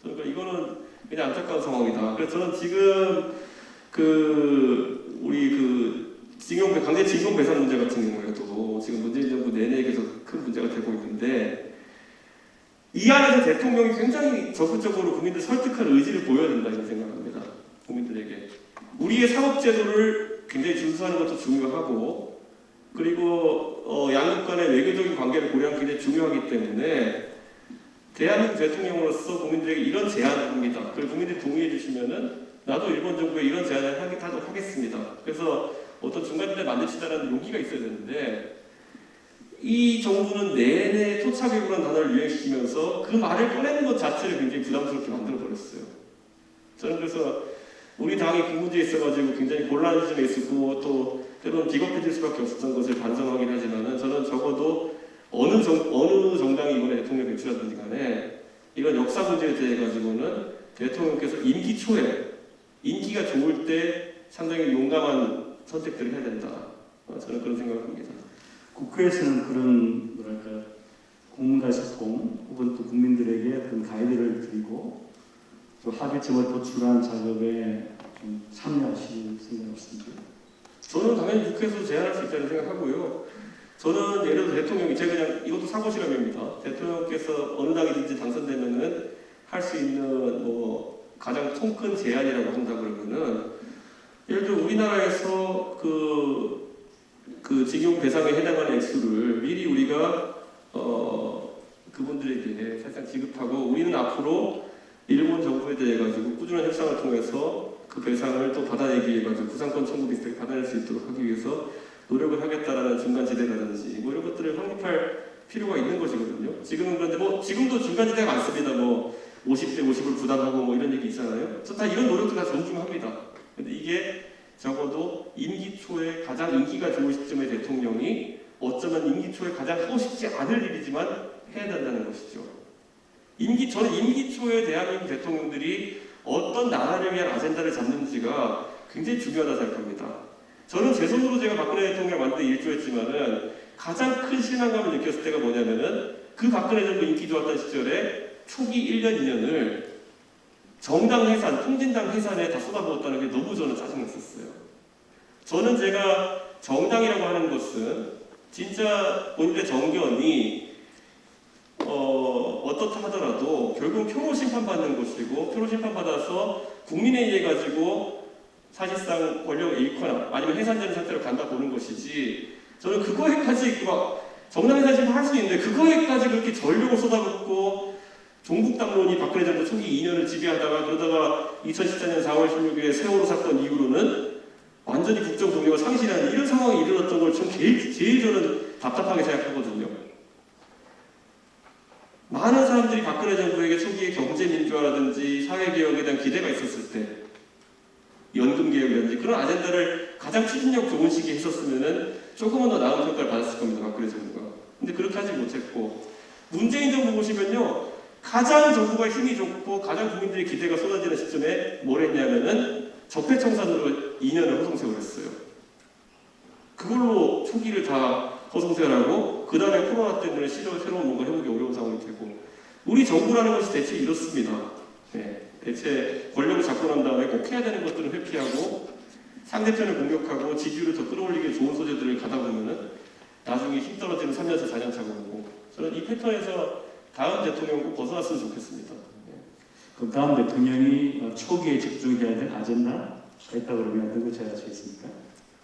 그러니까 이거는 그냥 안타까운 상황이다. 그래서 저는 지금 우리 강제 징용 배상 문제 같은 경우에도 지금 문재인 정부 내내 계속 큰 문제가 되고 있는데, 이 안에서 대통령이 굉장히 적극적으로 국민들 설득할 의지를 보여야 된다 이런 생각합니다. 국민들에게 우리의 사법제도를 굉장히 준수하는 것도 중요하고, 그리고 양국 간의 외교적인 관계를 고려하는 게 굉장히 중요하기 때문에 대한민국 대통령으로서 국민들에게 이런 제안을 합니다. 그리고 국민들이 동의해 주시면은 나도 일본 정부에 이런 제안을 하도록 하겠습니다. 그래서 어떤 중간지대 만듭시다라는 용기가 있어야 되는데, 이 정부는 내내 토착외교라는 단어를 유행시키면서 그 말을 꺼내는 것 자체를 굉장히 부담스럽게 만들어버렸어요. 저는 그래서 우리 당이 그 문제에 있어가지고 굉장히 곤란한 점에 있었고, 또 때로는 비겁해질 수밖에 없었던 것을 반성하긴 하지만은, 저는 적어도 어느 정당이 이번에 대통령 배출하든지 간에 이런 역사 문제에 대해 가지고는 대통령께서 임기 초에 인기가 좋을 때 상당히 용감한 선택들을 해야 된다. 저는 그런 생각을 합니다. 국회에서는 그런 뭐랄까 공문과 소통 혹은 또 국민들에게 어떤 가이드를 드리고 또 합의점을 도출하는 작업에 좀 참여하실 생각 없습니까? 저는 당연히 국회에서 제안할 수 있다는 생각하고요. 저는 예를 들어 대통령이, 제가 그냥 이것도 사고 실험입니다. 대통령께서 어느 당이든지 당선되면은 할 수 있는 뭐 가장 통 큰 제안이라고 한다 그러면은, 예를 들어 우리나라에서 그 징용 배상에 해당하는 액수를 미리 우리가 그분들에게 사실상 지급하고, 우리는 앞으로 일본 정부에 대해 가지고 꾸준한 협상을 통해서 그 배상을 또 받아내기 위해 가지고 구상권 청구 비슷하게 받아낼 수 있도록 하기 위해서 노력을 하겠다라는 중간지대라든지 뭐 이런 것들을 확립할 필요가 있는 것이거든요. 지금은 그런데 뭐 지금도 중간지대가 많습니다. 뭐 50대 50을 부담하고 뭐 이런 얘기 있잖아요. 저 다 이런 노력도 다 존중합니다. 근데 이게 적어도 임기 초에 가장 인기가 좋은 시점의 대통령이 어쩌면 임기 초에 가장 하고 싶지 않을 일이지만 해야 된다는 것이죠. 저는 임기 초에 대한민국 대통령들이 어떤 나라를 위한 아젠다를 잡는지가 굉장히 중요하다 생각합니다. 저는 제 손으로 제가 박근혜 대통령을 만드는 일조했지만은 가장 큰 실망감을 느꼈을 때가 뭐냐면은, 그 박근혜 정부 인기 좋았던 시절에 초기 1년, 2년을 정당 해산, 통진당 해산에 다 쏟아부었다는 게 너무 저는 짜증났었어요. 저는 제가 정당이라고 하는 것은 진짜 본인의 정견이 어떻다 하더라도 결국 표로 심판받는 것이고, 표로 심판받아서 국민에 의해 가지고 사실상 권력을 잃거나 아니면 해산되는 상태로 간다 보는 것이지, 저는 그거에까지 정당 해산 심판 할 수 있는데 그거에까지 그렇게 전력을 쏟아붓고 종북당론이 박근혜 정부 초기 2년을 지배하다가, 그러다가 2014년 4월 16일에 세월호 사건 이후로는 완전히 국정 동력을 상실하는 이런 상황이 일어났던 걸 제일 저는 답답하게 생각하거든요. 많은 사람들이 박근혜 정부에게 초기에 경제민주화라든지 사회개혁에 대한 기대가 있었을 때, 연금개혁이라든지 그런 아젠다를 가장 추진력 좋은 시기에 했었으면은 조금은 더 나은 평가를 받았을 겁니다, 박근혜 정부가. 근데 그렇게 하지 못했고, 문재인 정부 보시면요, 가장 정부가 힘이 좋고 가장 국민들의 기대가 쏟아지는 시점에 뭘 했냐면은 적폐청산으로 2년을 허송세월했어요. 그걸로 초기를 다 허송세월하고, 그 다음에 코로나 때문에 새로운 뭔가 해보기 어려운 상황이 되고, 우리 정부라는 것이 대체 이렇습니다. 네, 대체 권력을 잡고 난 다음에 꼭 해야 되는 것들을 회피하고 상대편을 공격하고 지지율을 더 끌어올리기 좋은 소재들을 가다 보면은 나중에 힘 떨어지는 3년차, 4년차가 오고, 저는 이 패턴에서 다음 대통령 꼭 벗어났으면 좋겠습니다. 그럼 다음 대통령이 초기에 집중해야 될 아젠다가 있다고 그러면 어떤 걸 제안하시겠습니까?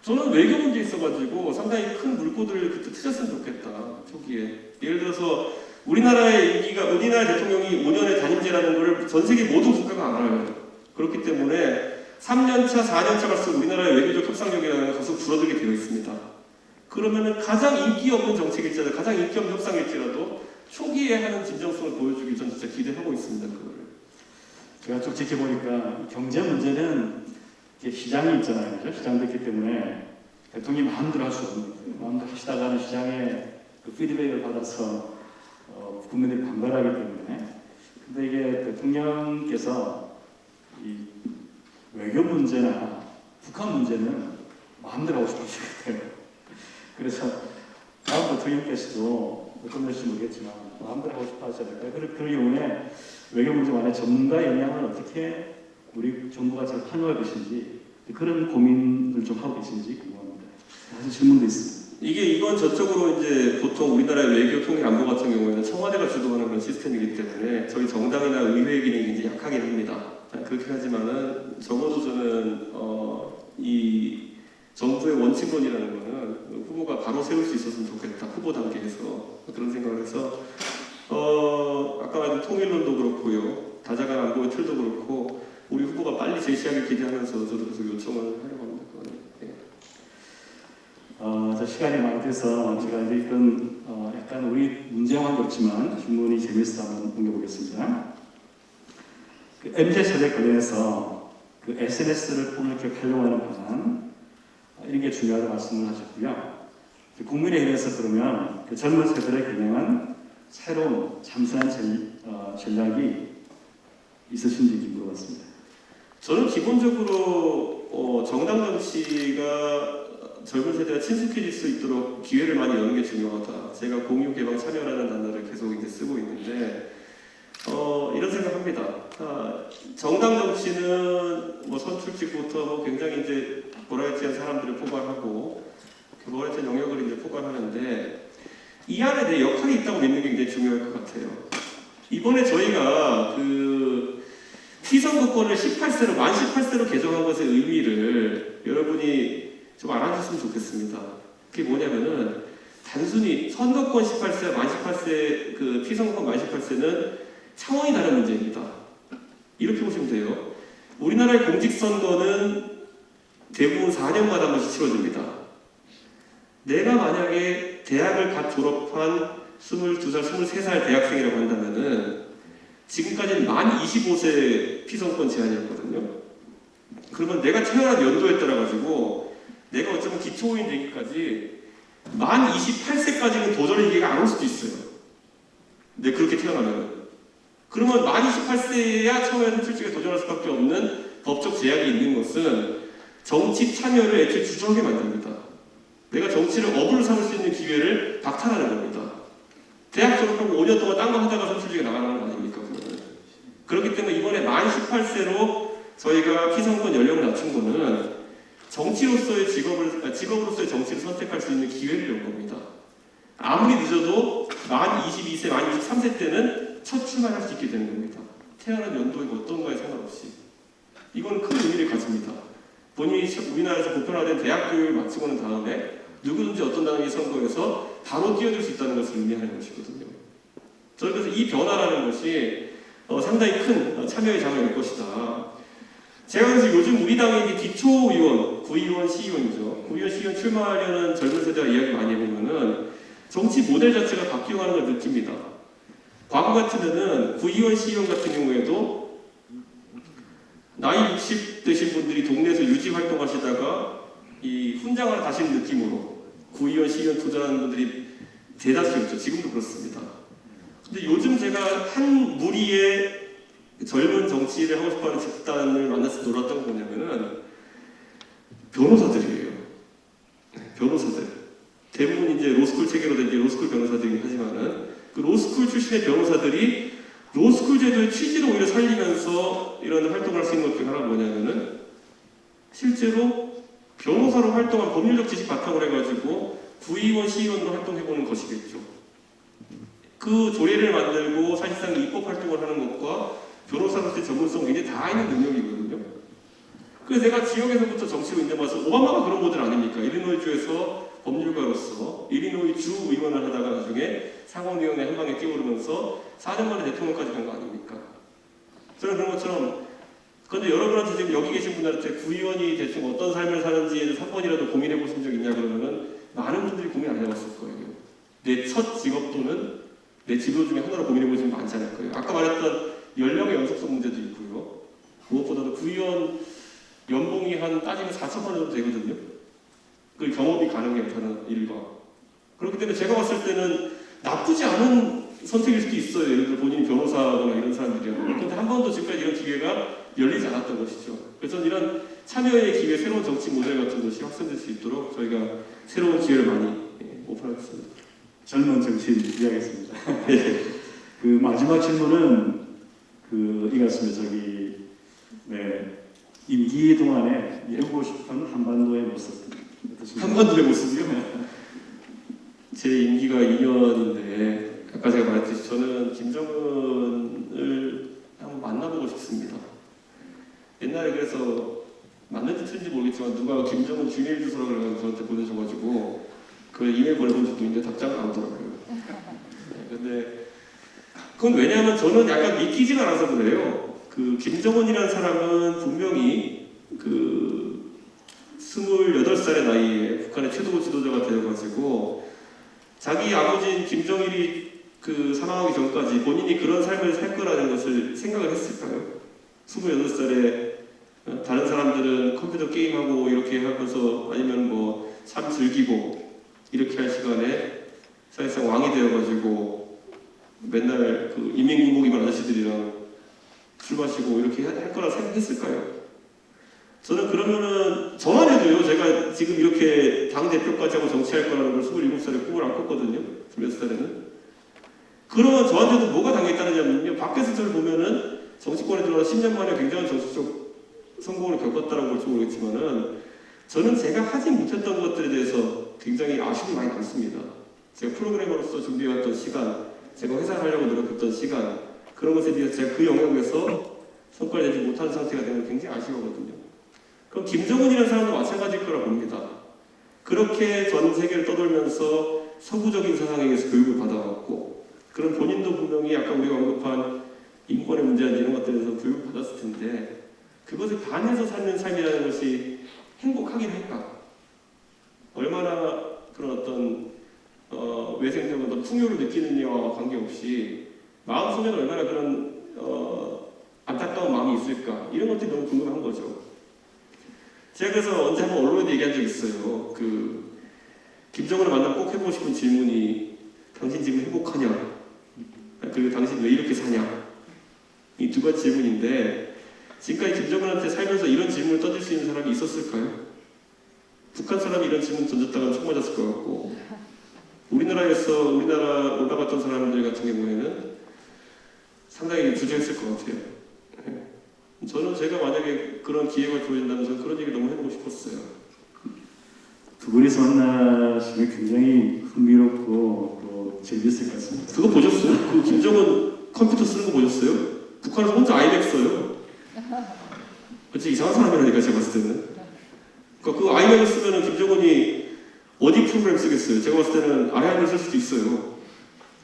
저는 외교 문제에 있어가지고 상당히 큰 물꼬들을 그때 트셨으면 좋겠다, 초기에. 예를 들어서 우리나라 대통령이 5년의 단임제라는 것을 전 세계 모든 국가가 알아요. 그렇기 때문에 3년차, 4년차 갈수록 우리나라의 외교적 협상력이라는 건 계속 줄어들게 되어 있습니다. 그러면은 가장 인기 없는 정책일지라도, 가장 인기 없는 협상일지라도 초기에 하는 진정성을 보여주길 전 진짜 기대하고 있습니다. 그거를. 제가 쭉 지켜보니까 경제 문제는 이게 시장이 있잖아요. 그죠? 시장도 있기 때문에 대통령이 마음대로 할 수 없는 거예요. 마음대로 하시다가는 시장에 그 피드백을 받아서 국민들이 반발하기 때문에. 근데 이게 대통령께서 이 외교 문제나 북한 문제는 마음대로 하고 싶으실 거예요. 그래서 다음 대통령께서도 어떤 것인지 모르겠지만 마음대로 하고 싶어 하지 않을까요? 그럴 경우에 외교 문제만의 전문가 영향을 어떻게 우리 정부가 잘 활용할 것인지 그런 고민을 좀 하고 계신지 궁금합니다. 사실 질문도 있습니다. 이건 저쪽으로 이제 보통 우리나라의 외교 통일 안보 같은 경우에는 청와대가 주도하는 그런 시스템이기 때문에 저희 정당이나 의회 기능이 이제 약하긴 합니다. 그렇긴 하지만은 적어도 저는 이 정부의 원칙론이라는 거는 후보가 바로 세울 수 있었으면 좋겠다. 후보 단계에서 그런 생각을 해서 아까 말한 통일론도 그렇고요. 다자간 안보의 틀도 그렇고 우리 후보가 빨리 제시하길 기대하면서 저도 계속 요청을 하려고 합니다. 저 시간이 많이 돼서 제가 이제 이런 약간 우리 문제와는 없지만 질문이 재미있어 한번 넘겨보겠습니다. 그 MZ 세대 관련해서 그 SNS를 폭넓게 활용하는 방안 이런 게 중요하다고 말씀을 하셨고요. 국민의힘에서 그러면 그 젊은 세대를 겨냥한 새로운 참신한 전략이 있으신지 물어봤습니다. 저는 기본적으로 정당 정치가 젊은 세대가 친숙해질 수 있도록 기회를 많이 여는 게 중요하다. 제가 공유 개방 참여라는 단어를 계속 이제 쓰고 있는데 이런 생각합니다. 정당 정치는 뭐 선출직부터 뭐 굉장히 이제 보라이트한 사람들을 포괄하고 그 보라이트한 영역을 이제 포괄하는데 이 안에 내 역할이 있다고 믿는 게 굉장히 중요할 것 같아요. 이번에 저희가 그 피선거권을 18세로 만 18세로 개정한 것의 의미를 여러분이 좀 알아주셨으면 좋겠습니다. 그게 뭐냐면은 단순히 선거권 18세, 만 18세 그 피선거권 만 18세는 차원이 다른 문제입니다. 이렇게 보시면 돼요. 우리나라의 공직선거는 대부분 4년마다 한 번씩 치러집니다. 내가 만약에 대학을 갓 졸업한 22살, 23살 대학생이라고 한다면은 지금까지는 만 25세 피선권 제한이었거든요. 그러면 내가 태어난 연도에 따라 가지고 내가 어쩌면 기초호인 되기까지 만 28세까지는 도전의 기회가 안 올 수도 있어요. 근데 그렇게 태어나면 그러면 만 28세야 처음에는 솔직히 도전할 수밖에 없는 법적 제약이 있는 것은 정치 참여를 애초에 주저하게 만듭니다. 내가 정치를 업으로 삼을 수 있는 기회를 박탈하는 겁니다. 대학 졸업하고 5년 동안 딴 거 하다가 선출직에 나가는 거 아닙니까? 그러면. 그렇기 때문에 이번에 만 18세로 저희가 피선권 연령을 낮춘 거는 정치로서의 직업으로서의 정치를 선택할 수 있는 기회를 연 겁니다. 아무리 늦어도 만 22세, 만 23세 때는 첫 출마할 수 있게 되는 겁니다. 태어난 연도에 어떤가에 상관없이. 이건 큰 의미를 가집니다. 본인이 우리나라에서 보편화된 대학 교육을 마치고 난 다음에 누구든지 어떤 단위 선거에서 바로 뛰어들 수 있다는 것을 의미하는 것이거든요. 저는 그래서 이 변화라는 것이 상당히 큰 참여의 장을 열 것이다. 제가 그래서 요즘 우리 당의 기초의원, 구의원, 시의원이죠. 구의원, 시의원 출마하려는 젊은 세대와 이야기 많이 해보면은 정치 모델 자체가 바뀌어가는 걸 느낍니다. 과거 같으면은 구의원, 시의원 같은 경우에도 나이 60 되신 분들이 동네에서 유지 활동하시다가 이 훈장을 다시는 느낌으로 구의원, 시의원 도전하는 분들이 대다수였죠. 지금도 그렇습니다. 근데 요즘 제가 한 무리의 젊은 정치를 하고 싶어하는 집단을 만나서 놀았던 거 뭐냐면은 변호사들이에요. 변호사들. 대부분 이제 로스쿨 체계로 된 게 로스쿨 변호사들이긴 하지만은 그 로스쿨 출신의 변호사들이 로스쿨 제도의 취지를 오히려 살리면서 이런 활동을 할 수 있는 것 중에 하나가 뭐냐면은 실제로 변호사로 활동한 법률적 지식 바탕으로 해가지고 구의원, 시의원으로 활동해보는 것이겠죠. 그 조례를 만들고 사실상 입법 활동을 하는 것과 변호사로서의 전문성 굉장히 다 있는 능력이거든요. 그래서 내가 지역에서부터 정치로 인정받아서 오바마가 그런 모델 아닙니까? 일리노이주에서 법률가로서 일리노이 주 의원을 하다가 나중에 상원의원에 한 방에 끼오르면서 4년 만에 대통령까지 간 거 아닙니까? 저는 그런 것처럼 그런데 여러분한테 지금 여기 계신 분들한테 구의원이 대충 어떤 삶을 사는지에 3번이라도 고민해 보신 적 있냐 그러면은 많은 분들이 고민 안 해봤을 거예요. 내 첫 직업 또는 내 직업 중에 하나로 고민해 보시면 많지 않을 거예요. 아까 말했던 연령의 연속성 문제도 있고요. 무엇보다도 구의원 연봉이 한 따지면 4천만 원 정도 되거든요. 그 경험이 가능해요. 다른 일과. 그렇기 때문에 제가 봤을 때는 나쁘지 않은 선택일 수도 있어요. 예를 들어 본인이 변호사거나 이런 사람들이요. 그런데 한 번도 지금까지 이런 기회가 열리지 않았던 것이죠. 그래서 이런 참여의 기회, 새로운 정치 모델 같은 것이 확산될 수 있도록 저희가 새로운 기회를 많이 오픈하겠습니다. 젊은 정치인 이야기했습니다. 그 마지막 질문은 이거였습니다. 네, 임기 동안에 이루고 싶은 한반도의 모습 어떠십니까? 한반도의 모습이요? 제 임기가 2년인데 아까 제가 말했듯이 저는 김정은을 한번 만나보고 싶습니다. 옛날에 그래서 맞는지 틀린지 모르겠지만 누가 김정은 주메일 주소라고 그래서 저한테 보내줘가지고 그 이메일 보내본 적도 있는데 답장은 안 오더라고요. 근데 그건 왜냐하면 저는 약간 믿기지가 않아서 그래요. 그 김정은이라는 사람은 분명히 그 28살의 나이에 북한의 최고 지도자가 되어가지고 자기 아버지인 김정일이 그 사망하기 전까지 본인이 그런 삶을 살 거라는 것을 생각을 했을까요? 28살에 다른 사람들은 컴퓨터 게임하고 이렇게 하면서 아니면 뭐 삶 즐기고 이렇게 할 시간에 사실상 왕이 되어가지고 맨날 그 인민군복 입은 아저씨들이랑 술 마시고 이렇게 할 거라 생각했을까요? 저는 그러면은 저만 해도요, 제가 지금 이렇게 당대표까지 하고 정치할 거라는 걸 27살에 꿈을 안 꿨거든요. 26살에는. 그러면 저한테도 뭐가 당했다느냐면요, 밖에서 저를 보면은 정치권에 들어와서 10년 만에 굉장한 정치적 성공을 겪었다는 걸지 모르겠지만은 저는 제가 하지 못했던 것들에 대해서 굉장히 아쉬움이 많이 남습니다. 제가 프로그래머로서 준비해왔던 시간, 제가 회사를 하려고 노력했던 시간, 그런 것에 비해서 제가 그 영역에서 성과를 내지 못한 상태가 되면 굉장히 아쉬워거든요. 그럼 김정은이라는 사람도 마찬가지일 거라 봅니다. 그렇게 전 세계를 떠돌면서 서구적인 사상에 의해서 교육을 받아왔고, 그럼 본인도 분명히 아까 우리가 언급한 인권의 문제나 이런 것들에서 교육을 받았을 텐데, 그것을 반해서 사는 삶이라는 것이 행복하긴 할까? 얼마나 그런 어떤 외생적인 어떤 풍요를 느끼느냐와 관계없이 마음속에는 얼마나 그런 안타까운 마음이 있을까? 이런 것들이 너무 궁금한 거죠. 제가 그래서 언제 한번 언론에 얘기한 적이 있어요. 그 김정은을 만나면 꼭 해보고 싶은 질문이 당신 지금 행복하냐? 그리고 당신 왜 이렇게 사냐? 이 두 가지 질문인데 지금까지 김정은한테 살면서 이런 질문을 던질 수 있는 사람이 있었을까요? 북한 사람이 이런 질문 던졌다가는 총 맞았을 것 같고 우리나라 올라갔던 사람들 같은 경우에는 상당히 주저했을 것 같아요. 저는 제가 만약에 그런 기회가 주어진다면 저는 그런 얘기 너무 해보고 싶었어요. 두 분이서 만나시면 굉장히 흥미롭고 또 재밌을 것 같습니다. 그거 보셨어요? 그 김정은 컴퓨터 쓰는 거 보셨어요? 북한에서 혼자 아이맥 써요. 그치 이상한 사람이라니까 제가 봤을 때는. 그러니까 그 아이맥을 쓰면은 김정은이 어디 프로그램 쓰겠어요? 제가 봤을 때는 아이맥을 쓸 수도 있어요.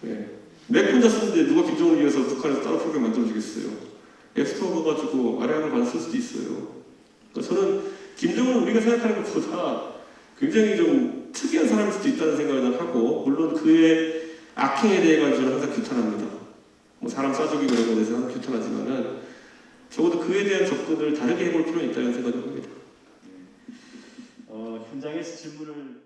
네. 맥 혼자 쓰는데 누가 김정은을 위해서 북한에서 따로 프로그램 만들어주겠어요? 앱스토어 가가지고 아래하는 걸 쓸 수도 있어요. 그러니까 저는 김정은은 우리가 생각하는 것보다 굉장히 좀 특이한 사람일 수도 있다는 생각을 하고 물론 그의 악행에 대해 저는 항상 규탄합니다. 뭐 사람 쏴죽이고 이런 것에 대해서 항상 규탄하지만은 적어도 그에 대한 접근을 다르게 해볼 필요는 있다는 생각을 합니다. 현장에서 질문을